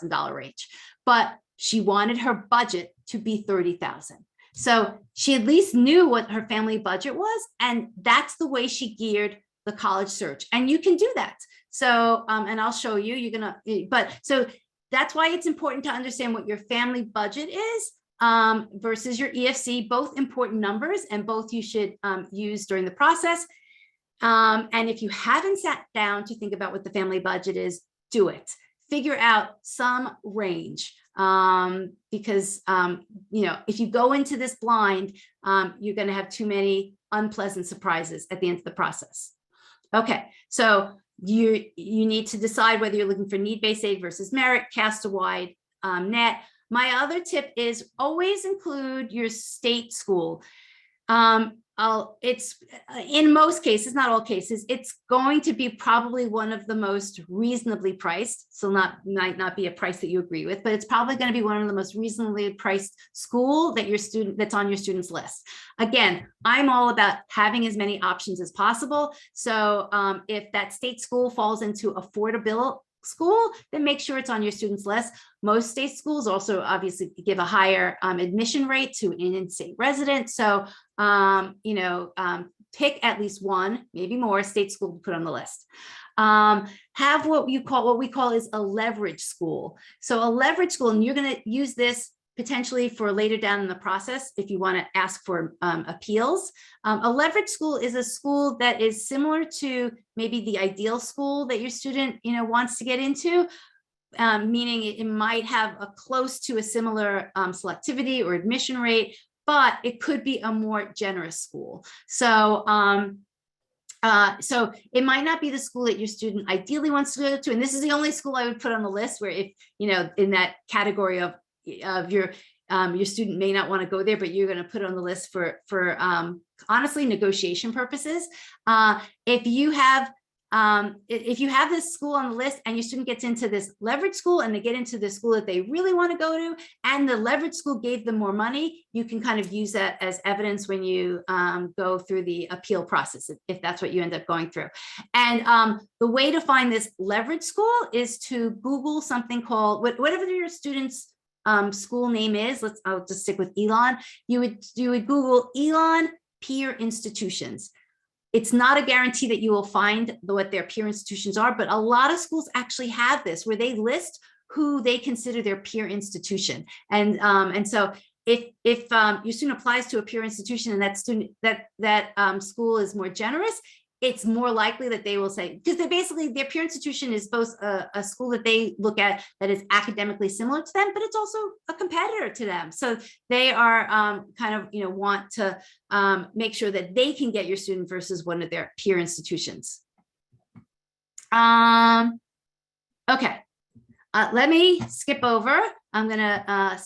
$80,000 range, but she wanted her budget to be $30,000. So she at least knew what her family budget was. And that's the way she geared the college search. And you can do that. So, and I'll show you, so that's why it's important to understand what your family budget is versus your EFC, both important numbers, and both you should use during the process. And if you haven't sat down to think about what the family budget is, do it. Figure out some range, because if you go into this blind, you're going to have too many unpleasant surprises at the end of the process. Okay, so you need to decide whether you're looking for need-based aid versus merit, cast a wide net. My other tip is always include your state school. It's in most cases, not all cases, it's going to be probably one of the most reasonably priced. So might not be a price that you agree with, but it's probably going to be one of the most reasonably priced school that's on your student's list. Again, I'm all about having as many options as possible. So if that state school falls into affordable school, then make sure it's on your student's list. Most state schools also obviously give a higher admission rate to an in-state resident. So, pick at least one, maybe more state school to put on the list. Have what we call is a leverage school. So a leverage school, and you're going to use this potentially for later down in the process if you want to ask for appeals. A leverage school is a school that is similar to maybe the ideal school that your student wants to get into, meaning it might have a close to a similar selectivity or admission rate, but it could be a more generous school. So so it might not be the school that your student ideally wants to go to, and this is the only school I would put on the list where if in that category of your student may not want to go there, but you're going to put it on the list for honestly negotiation purposes. If you have if you have this school on the list and your student gets into this leverage school and they get into the school that they really want to go to, and the leverage school gave them more money, you can kind of use that as evidence when you go through the appeal process, if that's what you end up going through. And the way to find this leverage school is to Google something called, whatever your student's school name is. I'll just stick with Elon. You would Google Elon peer institutions. It's not a guarantee that you will find what their peer institutions are, but a lot of schools actually have this where they list who they consider their peer institution. And so if your student applies to a peer institution and that school is more generous, it's more likely that they will say, because they basically, their peer institution is both a school that they look at that is academically similar to them, but it's also a competitor to them. So they are kind of, want to make sure that they can get your student versus one of their peer institutions. Okay, let me skip over. I'm gonna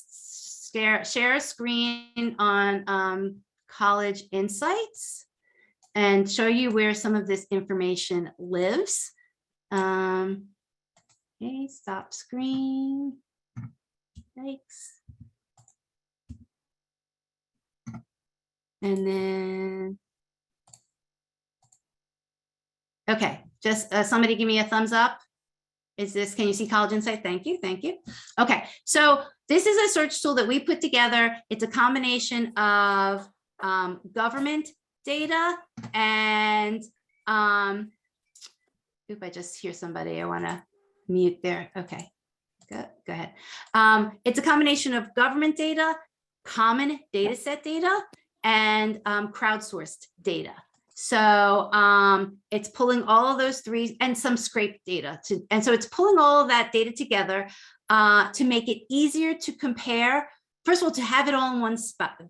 share a screen on College Insights and show you where some of this information lives. Okay, stop screen. Thanks. And then, okay, just somebody give me a thumbs up. Can you see College Insight? Thank you, thank you. Okay, so this is a search tool that we put together. It's a combination of government data and I just hear somebody. I want to mute there. Okay, go ahead. It's a combination of government data, common data set data, and crowdsourced data. So it's pulling all of those three and some scraped data and so it's pulling all of that data together to make it easier to compare. First of all, to have it all in one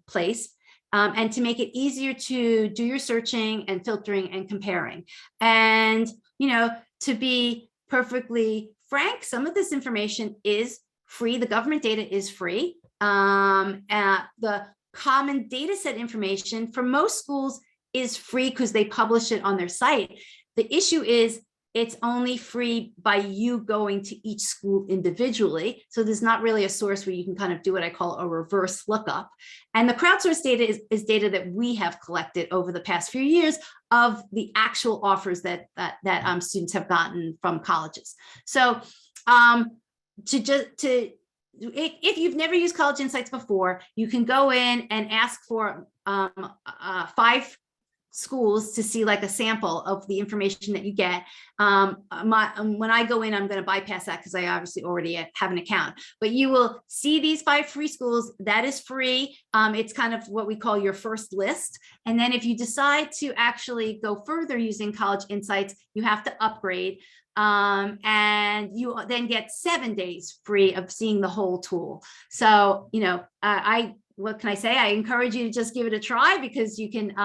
place. And to make it easier to do your searching and filtering and comparing. And, to be perfectly frank, some of this information is free. The government data is free. The common data set information for most schools is free because they publish it on their site. The issue is it's only free by you going to each school individually. So there's not really a source where you can kind of do what I call a reverse lookup. And the crowdsourced data is data that we have collected over the past few years of the actual offers that students have gotten from colleges. So if you've never used College Insights before, you can go in and ask for 5 schools to see like a sample of the information that you get. When I go in, I'm going to bypass that because I obviously already have an account, but you will see these 5 free schools. That is free. It's kind of what we call your first list. And then if you decide to actually go further using College Insights, you have to upgrade. And you then get 7 days free of seeing the whole tool. So, what can I say? I encourage you to just give it a try because you can,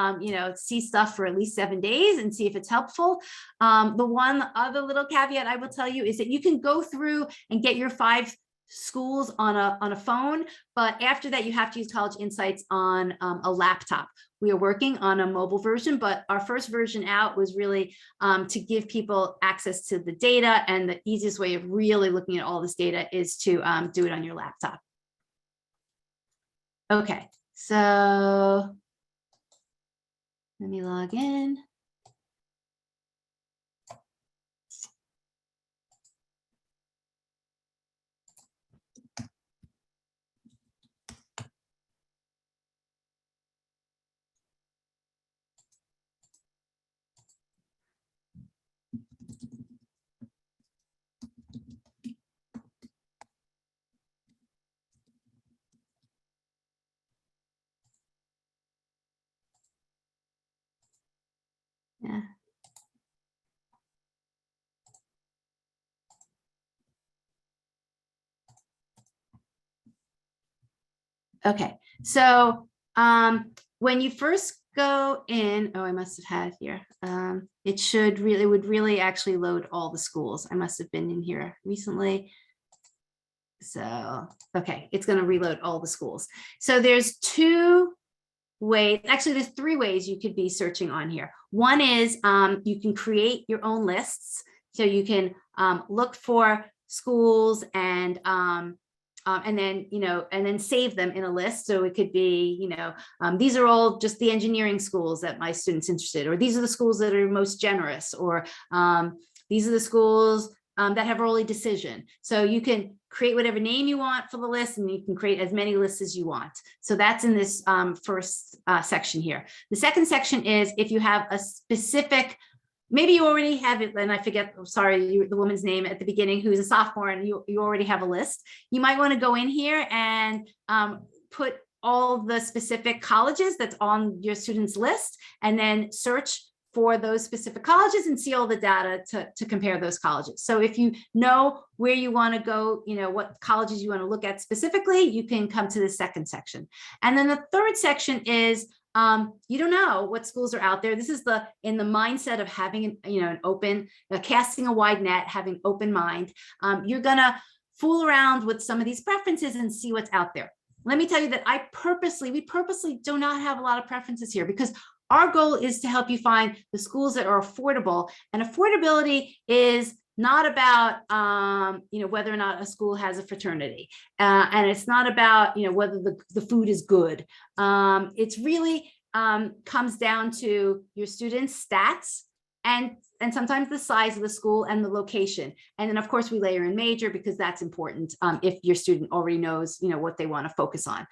see stuff for at least 7 days and see if it's helpful. The one other little caveat I will tell you is that you can go through and get your 5 schools on a phone, but after that you have to use College Insights on a laptop. We are working on a mobile version, but our first version out was really to give people access to the data, and the easiest way of really looking at all this data is to do it on your laptop. Okay, so let me log in. Yeah. Okay, so when you first go in, I must have had it here. It would really actually load all the schools. I must have been in here recently. So, okay, it's going to reload all the schools. So there's 2 way, actually there's 3 ways you could be searching on here. One is you can create your own lists. So you can look for schools and then, and then save them in a list. So it could be, these are all just the engineering schools that my students interested, or these are the schools that are most generous, or these are the schools that have early decision. So you can create whatever name you want for the list, and you can create as many lists as you want. So that's in this first section here. The second section is if you have a specific, maybe you already have it, and I forget, the woman's name at the beginning, who's a sophomore, and you already have a list. You might want to go in here and put all the specific colleges that's on your student's list, and then search for those specific colleges and see all the data to compare those colleges. So if you know where you want to go, what colleges you want to look at specifically, you can come to the second section. And then the third section is you don't know what schools are out there. This is in the mindset of having an open, casting a wide net, having open mind. You're gonna fool around with some of these preferences and see what's out there. Let me tell you that we purposely do not have a lot of preferences here, because our goal is to help you find the schools that are affordable, and affordability is not about whether or not a school has a fraternity, and it's not about whether the food is good. It's really comes down to your students' stats and sometimes the size of the school and the location. And then of course we layer in major, because that's important if your student already knows what they want to focus on.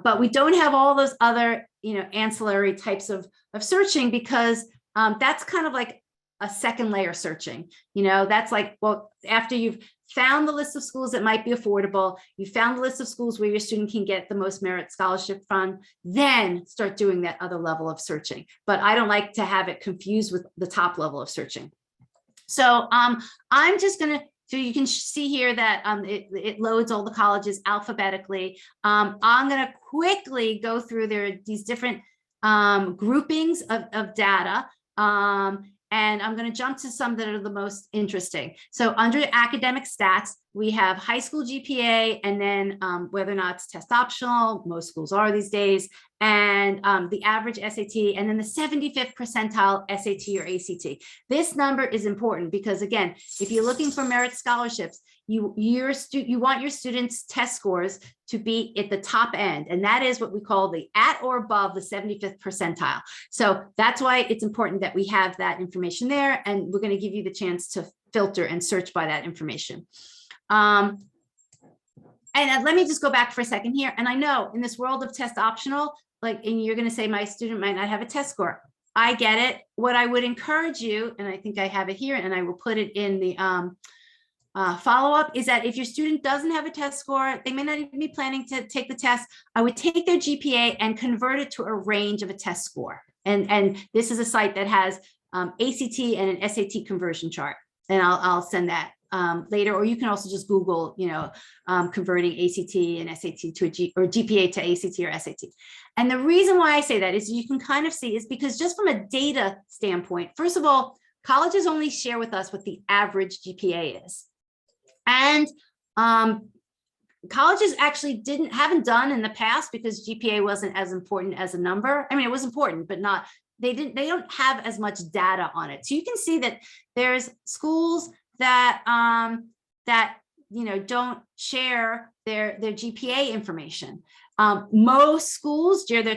But we don't have all those other ancillary types of searching, because that's kind of like a second layer searching. That's like, well, after you've found the list of schools that might be affordable, you found the list of schools where your student can get the most merit scholarship from, then start doing that other level of searching. But I don't like to have it confused with the top level of searching. So I'm just gonna, so you can see here that it loads all the colleges alphabetically. I'm gonna quickly go through these different groupings of data. And I'm going to jump to some that are the most interesting. So under academic stats, we have high school GPA, and then whether or not it's test optional, most schools are these days, and the average SAT, and then the 75th percentile SAT or ACT. This number is important because, again, if you're looking for merit scholarships, you want your students' test scores to be at the top end, and that is what we call the at or above the 75th percentile. So that's why it's important that we have that information there, and we're going to give you the chance to filter and search by that information. And let me just go back for a second here. And I know in this world of test optional, and you're going to say my student might not have a test score. I get it. What I would encourage you, and I think I have it here, and I will put it in the follow-up, is that if your student doesn't have a test score, they may not even be planning to take the test, I would take their GPA and convert it to a range of a test score. And this is a site that has ACT and an SAT conversion chart. And I'll send that later, or you can also just Google, converting ACT and SAT to or GPA to ACT or SAT. And the reason why I say that is you can kind of see is because just from a data standpoint, first of all, colleges only share with us what the average GPA is. And colleges actually haven't done in the past, because GPA wasn't as important as a number. I mean, it was important, but not, they don't have as much data on it. So you can see that there's schools that don't share their GPA information. Most schools share the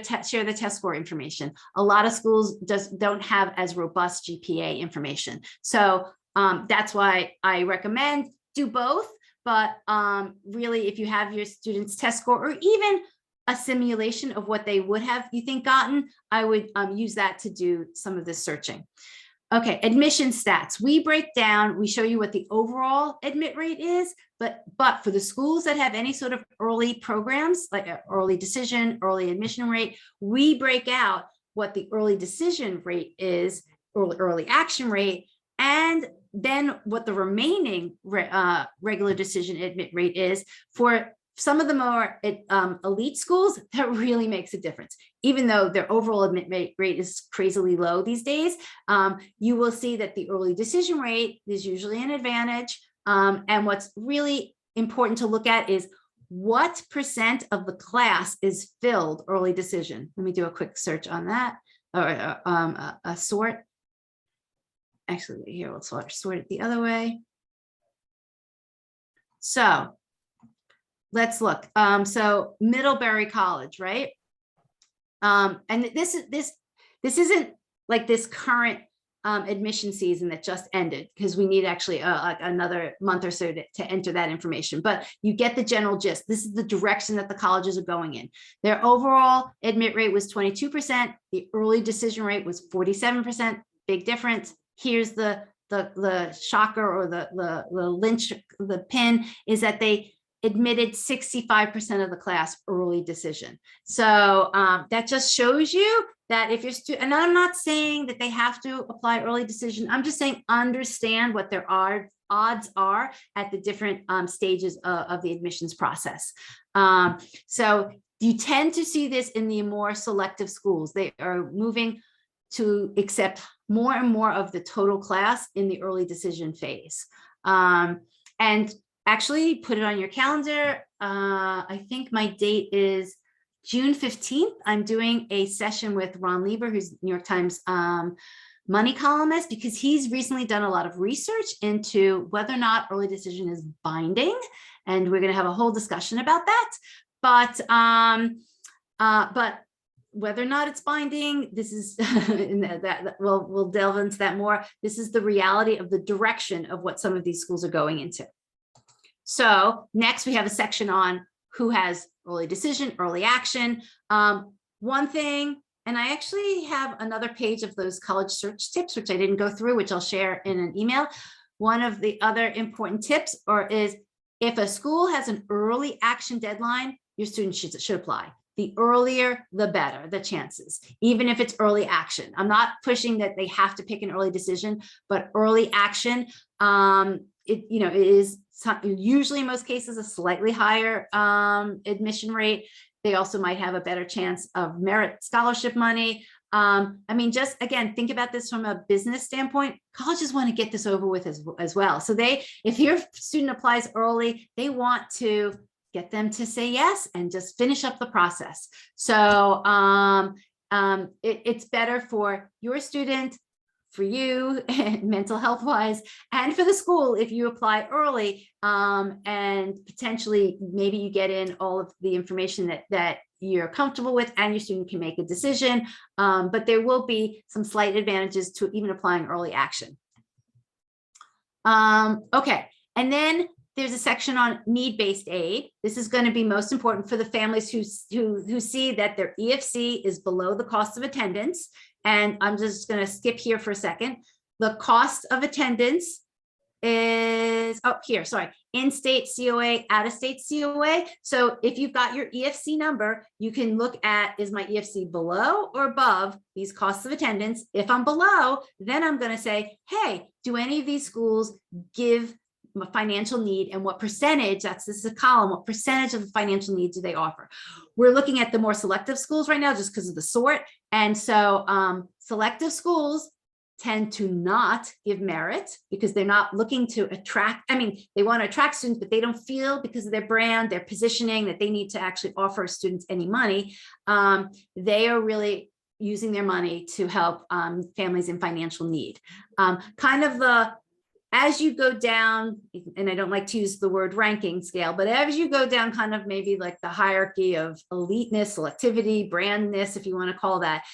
test score information. A lot of schools don't have as robust GPA information. So that's why I recommend do both. But really, if you have your students' test score, or even a simulation of what they would have, gotten, I would use that to do some of this searching. Okay, admission stats. We show you what the overall admit rate is, but for the schools that have any sort of early programs, like an early decision, early admission rate, we break out what the early decision rate is, or early action rate, and then what the remaining regular decision admit rate is. For some of the more elite schools, that really makes a difference. Even though their overall admit rate is crazily low these days, you will see that the early decision rate is usually an advantage. And what's really important to look at is what percent of the class is filled early decision? Let me do a quick search on that, or a sort. Actually, here, we'll sort it the other way. So let's look. So Middlebury College, right? And this isn't like this current admission season that just ended, because we need actually another month or so to enter that information. But you get the general gist. This is the direction that the colleges are going in. Their overall admit rate was 22%. The early decision rate was 47%. Big difference. Here's the shocker, or the pin is that they admitted 65% of the class early decision. So that just shows you that if you're and I'm not saying that they have to apply early decision. I'm just saying understand what their odds are at the different stages of the admissions process. So you tend to see this in the more selective schools. They are moving to accept more and more of the total class in the early decision phase. And actually put it on your calendar. I think my date is June 15th. I'm doing a session with Ron Lieber, who's New York Times money columnist, because he's recently done a lot of research into whether or not early decision is binding. And we're going to have a whole discussion about that. But whether or not it's binding, this is that we'll delve into that more. This is the reality of the direction of what some of these schools are going into. So next we have a section on who has early decision, early action. One thing, and I actually have another page of those college search tips, which I didn't go through, which I'll share in an email. One of the other important tips is if a school has an early action deadline, your students should apply. The earlier, the better, the chances, even if it's early action. I'm not pushing that they have to pick an early decision, but early action, it is usually in most cases a slightly higher admission rate. They also might have a better chance of merit scholarship money. I mean, just again, think about this from a business standpoint. Colleges want to get this over with as well. So if your student applies early, they want to get them to say yes and just finish up the process. So it's better for your student, for you, mental health wise, and for the school if you apply early, and potentially maybe you get in all of the information that you're comfortable with and your student can make a decision. But there will be some slight advantages to even applying early action. Okay, and then there's a section on need-based aid. This is going to be most important for the families who see that their EFC is below the cost of attendance. And I'm just going to skip here for a second. The cost of attendance is in-state COA, out-of-state COA. So if you've got your EFC number, you can look at, is my EFC below or above these costs of attendance? If I'm below, then I'm going to say, hey, do any of these schools give a financial need, and what percentage, this is a column, what percentage of the financial need do they offer? We're looking at the more selective schools right now just because of the sort. And so selective schools tend to not give merit because they're not looking to attract, they want to attract students, but they don't feel because of their brand, their positioning, that they need to actually offer students any money. They are really using their money to help families in financial need. As you go down, and I don't like to use the word ranking scale, but as you go down kind of maybe like the hierarchy of eliteness, selectivity, brandness, if you want to call that,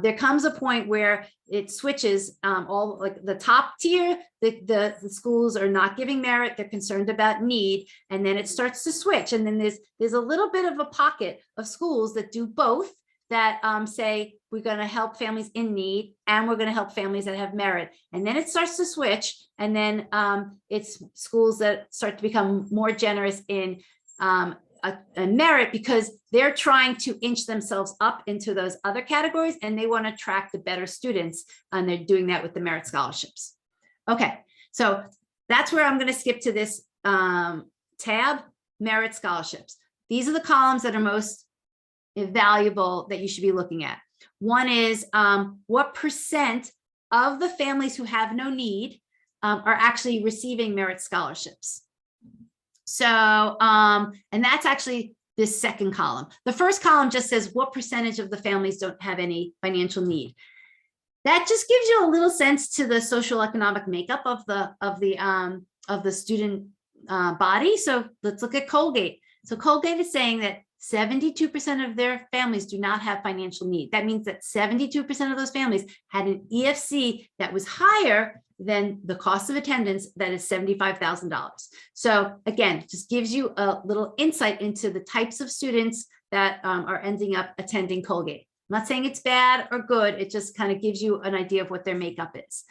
there comes a point where it switches. All like the top tier, the schools are not giving merit, they're concerned about need, and then it starts to switch. And then there's a little bit of a pocket of schools that do both, that say we're going to help families in need and we're going to help families that have merit. And then it starts to switch. And then it's schools that start to become more generous in a merit because they're trying to inch themselves up into those other categories and they want to attract the better students. And they're doing that with the merit scholarships. Okay, so that's where I'm going to skip to this tab, merit scholarships. These are the columns that are most valuable that you should be looking at. One is what percent of the families who have no need are actually receiving merit scholarships. So, and that's actually this second column. The first column just says what percentage of the families don't have any financial need. That just gives you a little sense to the social economic makeup of the student body. So let's look at Colgate. So Colgate is saying that 72% of their families do not have financial need. That means that 72% of those families had an EFC that was higher than the cost of attendance, that is $75,000. So again, just gives you a little insight into the types of students that are ending up attending Colgate. I'm not saying it's bad or good, it just kind of gives you an idea of what their makeup is.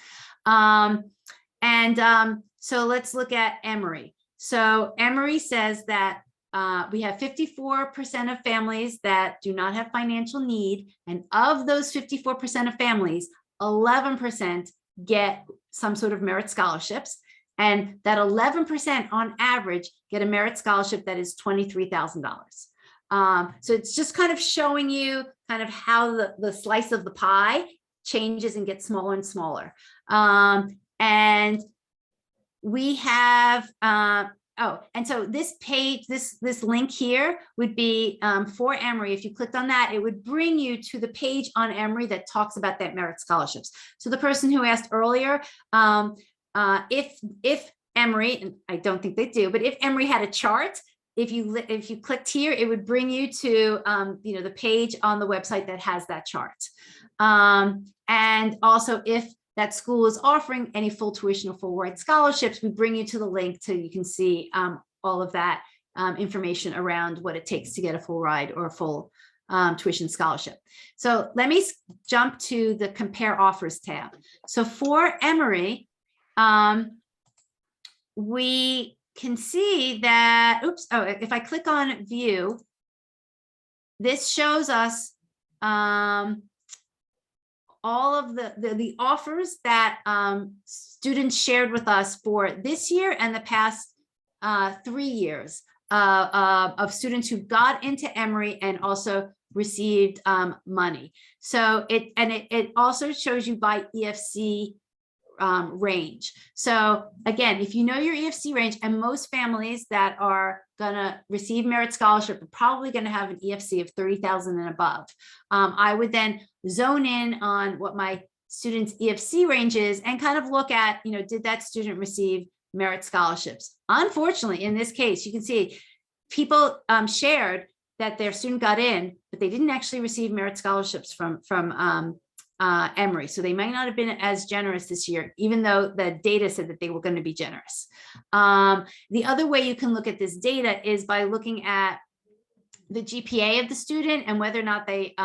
So let's look at Emory. So Emory says that we have 54% of families that do not have financial need. And of those 54% of families, 11% get some sort of merit scholarships. And that 11% on average get a merit scholarship that is $23,000. So it's just kind of showing you kind of how the slice of the pie changes and gets smaller and smaller. And we have, and so this page, this link here would be for Emory. If you clicked on that, it would bring you to the page on Emory that talks about that merit scholarships. So the person who asked earlier, if Emory, and I don't think they do, but if Emory had a chart, if you clicked here, it would bring you to the page on the website that has that chart. And also, if that school is offering any full tuition or full ride scholarships, we bring you to the link so you can see all of that information around what it takes to get a full ride or a full tuition scholarship. So let me jump to the compare offers tab. So for Emory, we can see that, if I click on view, this shows us all of the offers that students shared with us for this year and the past 3 years of students who got into Emory and also received money. So it also shows you by EFC range. So again, if you know your EFC range, and most families that are gonna receive merit scholarship are probably gonna have an EFC of 30,000 and above. I would then zone in on what my student's EFC range is and kind of look at, did that student receive merit scholarships? Unfortunately, in this case, you can see people shared that their student got in, but they didn't actually receive merit scholarships from Emory. So they might not have been as generous this year, even though the data said that they were going to be generous. The other way you can look at this data is by looking at the GPA of the student and whether or not they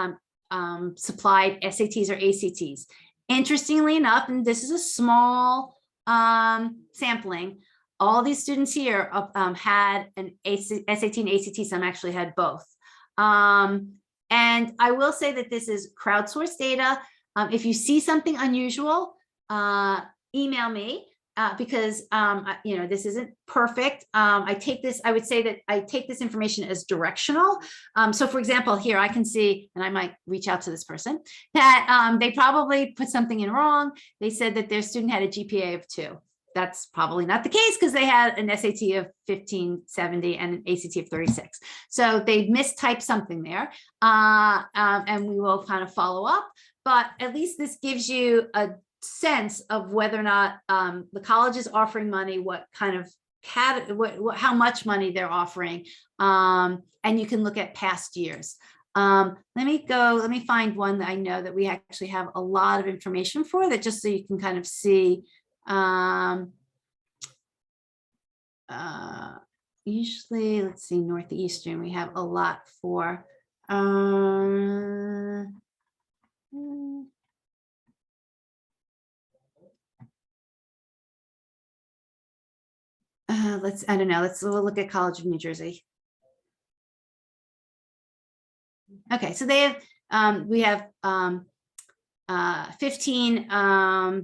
supplied SATs or ACTs. Interestingly enough, and this is a small sampling, all these students here had an SAT and ACT, some actually had both. And I will say that this is crowdsourced data. If you see something unusual, email me because this isn't perfect. I would say that I take this information as directional. So for example, here I can see, and I might reach out to this person, that they probably put something in wrong. They said that their student had a GPA of 2. That's probably not the case because they had an SAT of 1570 and an ACT of 36. So they mistyped something there, and we will kind of follow up. But at least this gives you a sense of whether or not the college is offering money, what kind of how much money they're offering, and you can look at past years. Let me find one that I know that we actually have a lot of information for, that just so you can kind of see. Usually, let's see, Northeastern, we have a lot for. We'll look at College of New Jersey. Okay, so they have, we have 15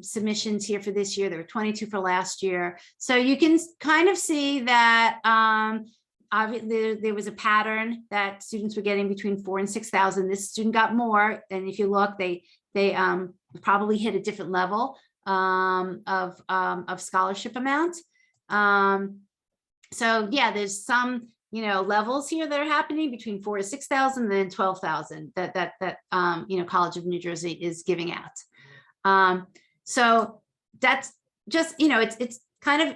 submissions here for this year. There were 22 for last year. So you can kind of see that there was a pattern that students were getting between 4,000 and 6,000. This student got more, and if you look, they probably hit a different level of scholarship amount. So yeah, there's some, levels here that are happening between 4,000 to 6,000, then 12,000 that College of New Jersey is giving out. So that's just, it's kind of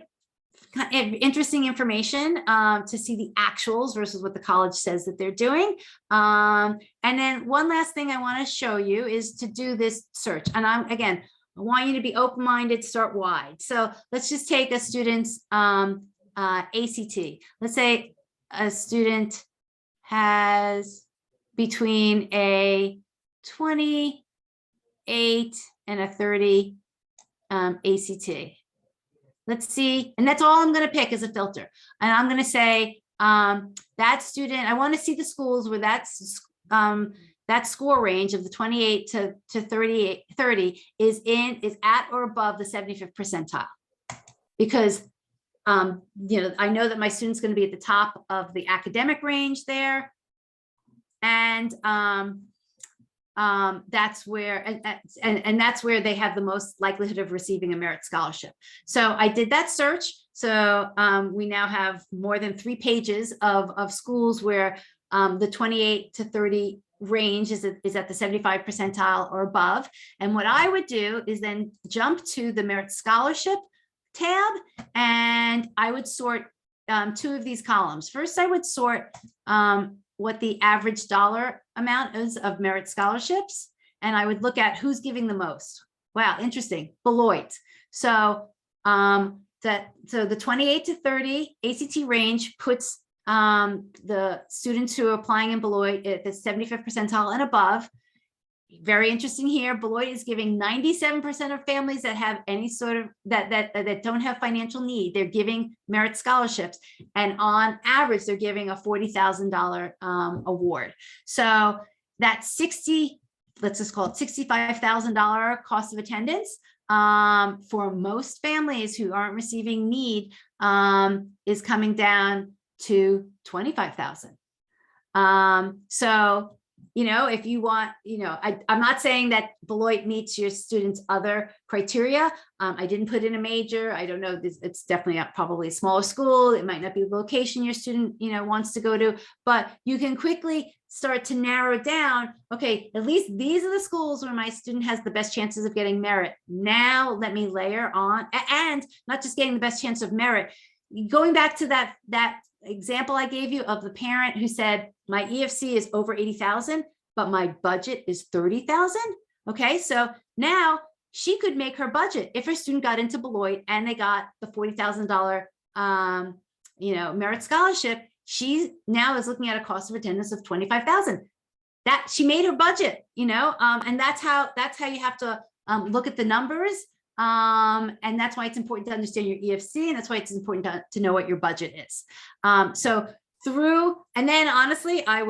interesting information to see the actuals versus what the college says that they're doing. And then one last thing I want to show you is to do this search. And I want you to be open-minded, start wide. So let's just take a student's ACT. Let's say a student has between a 28 and a 30 ACT. Let's see, and that's all I'm going to pick as a filter. And I'm going to say that student, I want to see the schools where that's that score range of the 28 to 30 is at or above the 75th percentile. Because I know that my student's going to be at the top of the academic range there. And that's where, and that's where they have the most likelihood of receiving a merit scholarship. So I did that search. So we now have more than 3 pages of schools where the 28 to 30 range is at the 75 percentile or above. And what I would do is then jump to the merit scholarship tab, and I would sort 2 of these columns. First, I would sort what the average dollar amount is of merit scholarships, and I would look at who's giving the most. Wow, interesting. Beloit. So the 28 to 30 ACT range puts the students who are applying in Beloit at the 75th percentile and above. Very interesting here. Beloit is giving 97% of families that have any sort of that don't have financial need. They're giving merit scholarships, and on average, they're giving a $40,000 award. So that let's just call it $65,000 cost of attendance for most families who aren't receiving need is coming down to $25,000. So if you want, I'm not saying that Beloit meets your students' other criteria. I didn't put in a major. I don't know. It's definitely probably a smaller school. It might not be the location your student, wants to go to, but you can quickly start to narrow down. Okay, at least these are the schools where my student has the best chances of getting merit. Now let me layer on, and not just getting the best chance of merit. Going back to that example I gave you of the parent who said, my EFC is over 80,000, but my budget is 30,000. Okay, so now she could make her budget if her student got into Beloit and they got the $40,000, merit scholarship. She now is looking at a cost of attendance of 25,000. That she made her budget, and that's how you have to look at the numbers. And that's why it's important to understand your EFC, and that's why it's important to know what your budget is. And then honestly, I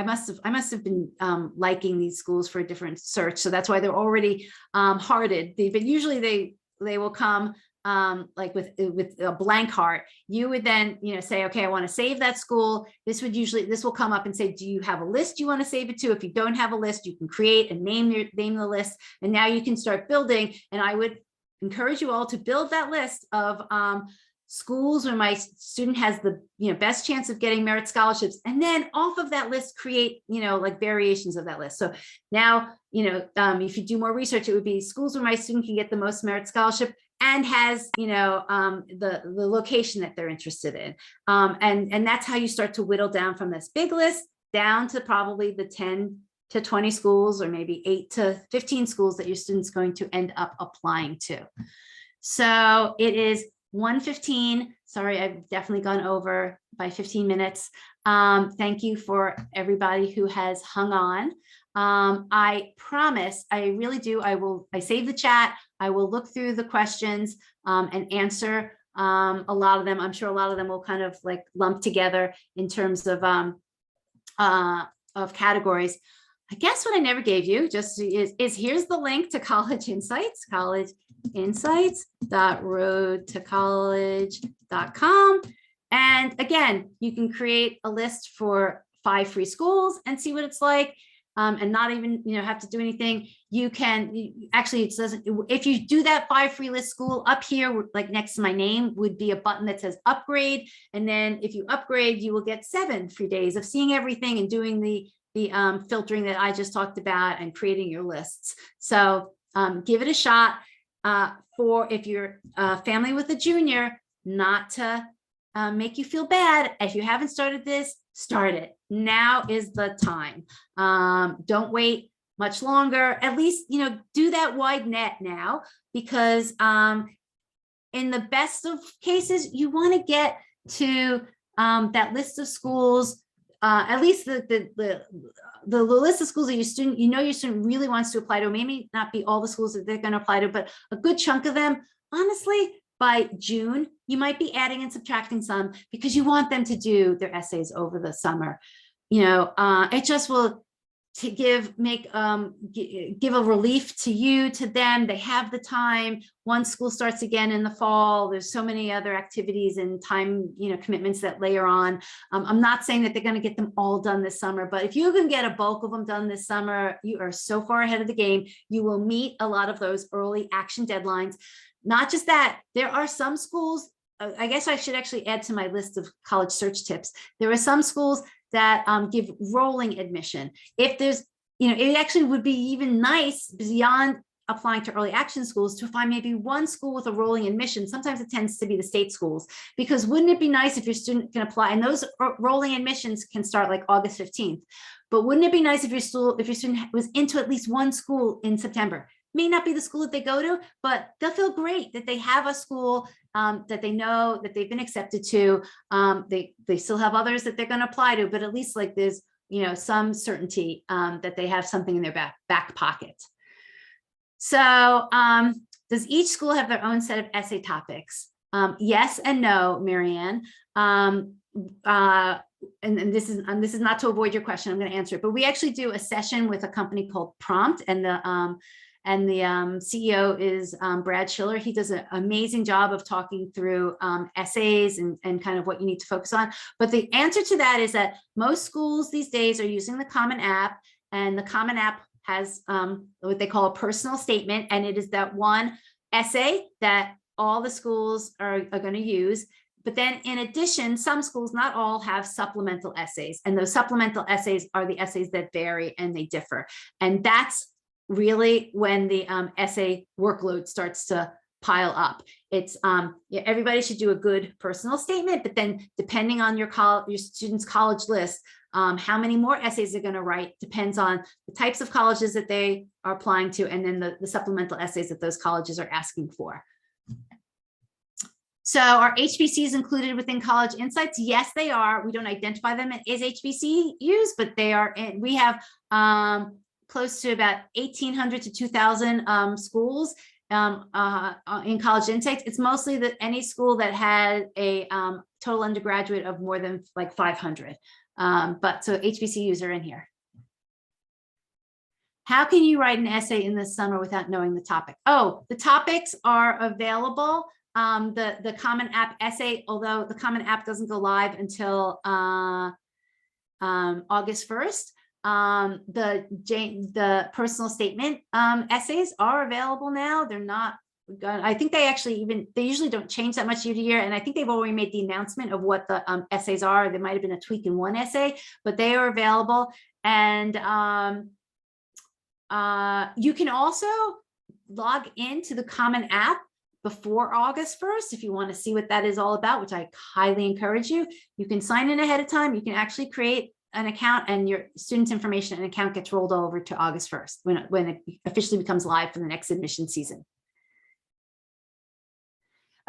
must have been liking these schools for a different search. So that's why they're already hearted. But usually they will come like with a blank heart. You would then, say, okay, I want to save that school. This will come up and say, do you have a list you want to save it to? If you don't have a list, you can create and name the list. And now you can start building. And I would encourage you all to build that list of schools where my student has the best chance of getting merit scholarships, and then off of that list create like variations of that list. So now if you do more research, it would be schools where my student can get the most merit scholarship and has the location that they're interested in, and that's how you start to whittle down from this big list down to probably the 10 to 20 schools, or maybe 8 to 15 schools that your student's going to end up applying to. So it is 1:15. Sorry, I've definitely gone over by 15 minutes. Thank you for everybody who has hung on. I promise, I really do. I save the chat. I will look through the questions and answer a lot of them. I'm sure a lot of them will kind of like lump together in terms of categories. I guess what I never gave you just is here's the link to College Insights, collegeinsights.roadtocollege.com. And again, you can create a list for 5 free schools and see what it's like. and not even, have to do anything, actually, it doesn't, if you do that 5 free list school, up here, like next to my name would be a button that says upgrade. And then if you upgrade, you will get 7 free days of seeing everything and doing the filtering that I just talked about and creating your lists. So give it a shot. For if you're a family with a junior, not to make you feel bad. If you haven't started this, start it. Now is the time. Don't wait much longer. At least, do that wide net now, because in the best of cases, you want to get to that list of schools, at least the list of schools that your student, your student really wants to apply to. Maybe not be all the schools that they're going to apply to, but a good chunk of them. Honestly, by June, you might be adding and subtracting some because you want them to do their essays over the summer. It just will give a relief to you, to them. They have the time. Once school starts again in the fall, there's so many other activities and time, commitments that layer on. I'm not saying that they're going to get them all done this summer, but if you can get a bulk of them done this summer, you are so far ahead of the game. You will meet a lot of those early action deadlines. Not just that, there are some schools, I guess I should actually add to my list of college search tips. There are some schools that give rolling admission. If there's, it actually would be even nice beyond applying to early action schools to find maybe one school with a rolling admission. Sometimes it tends to be the state schools, because wouldn't it be nice if your student can apply, and those rolling admissions can start like August 15th. But wouldn't it be nice if your student was into at least one school in September? May not be the school that they go to, but they'll feel great that they have a school that they know that they've been accepted to. They still have others that they're going to apply to, but at least like there's, some certainty that they have something in their back pocket. So does each school have their own set of essay topics? Yes and no, Marianne. And this is not to avoid your question. I'm going to answer it, but we actually do a session with a company called Prompt, and the CEO is Brad Schiller. He does an amazing job of talking through essays and kind of what you need to focus on. But the answer to that is that most schools these days are using the Common App, and the Common App has what they call a personal statement. And it is that one essay that all the schools are going to use. But then in addition, some schools, not all, have supplemental essays. And those supplemental essays are the essays that vary and they differ. And that's really when the essay workload starts to pile up. It's everybody should do a good personal statement, but then depending on your student's college list, how many more essays they're going to write depends on the types of colleges that they are applying to, and then the supplemental essays that those colleges are asking for. So are HBCs included within College Insights? Yes, they are. We don't identify them as HBCUs, but they are. We have close to about 1,800 to 2,000 schools in College Insights. It's mostly any school that had a total undergraduate of more than like 500. But so HBCUs are in here. How can you write an essay in the summer without knowing the topic? Oh, the topics are available. The Common App essay, although the Common App doesn't go live until August 1st. The personal statement essays are available now. They're not, I think they usually don't change that much year to year. And I think they've already made the announcement of what the essays are. There might've been a tweak in one essay, but they are available. And you can also log into the Common App before August 1st if you want to see what that is all about, which I highly encourage you. You can sign in ahead of time. You can actually create an account, and your student's information and account gets rolled over to August 1st when it officially becomes live for the next admission season.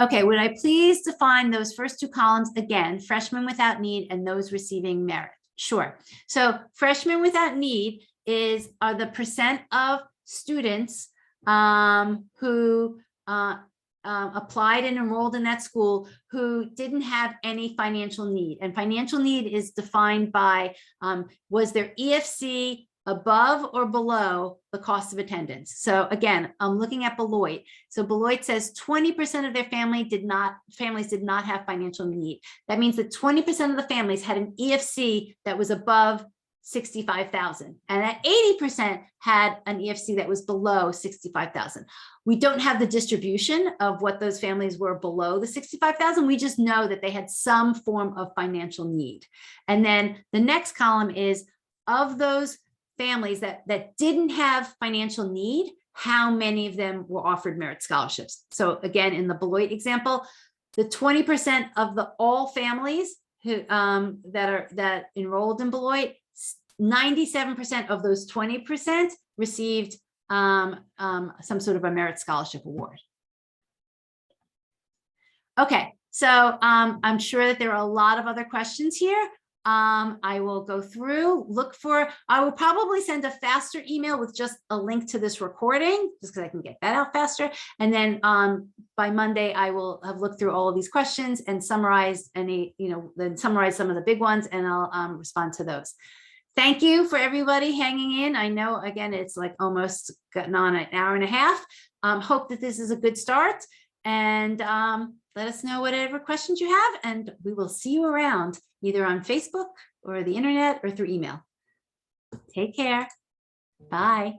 Okay, would I please define those first two columns again, freshmen without need and those receiving merit? Sure. So freshmen without need are the percent of students who applied and enrolled in that school who didn't have any financial need. And financial need is defined by, was their EFC above or below the cost of attendance? So again, I'm looking at Beloit. So Beloit says 20% of their families did not have financial need. That means that 20% of the families had an EFC that was above 65,000, and that 80% had an EFC that was below 65,000. We don't have the distribution of what those families were below the 65,000. We just know that they had some form of financial need. And then the next column is of those families that didn't have financial need, how many of them were offered merit scholarships. So again, in the Beloit example, the 20% of the all families who that enrolled in Beloit, 97% of those 20% received some sort of a merit scholarship award. Okay, so I'm sure that there are a lot of other questions here. I will go through, I will probably send a faster email with just a link to this recording, just because I can get that out faster. And then by Monday, I will have looked through all of these questions and summarize then summarize some of the big ones, and I'll respond to those. Thank you for everybody hanging in. I know, again, it's like almost gotten on an hour and a half. Hope that this is a good start, and let us know whatever questions you have, and we will see you around either on Facebook or the internet or through email. Take care. Bye.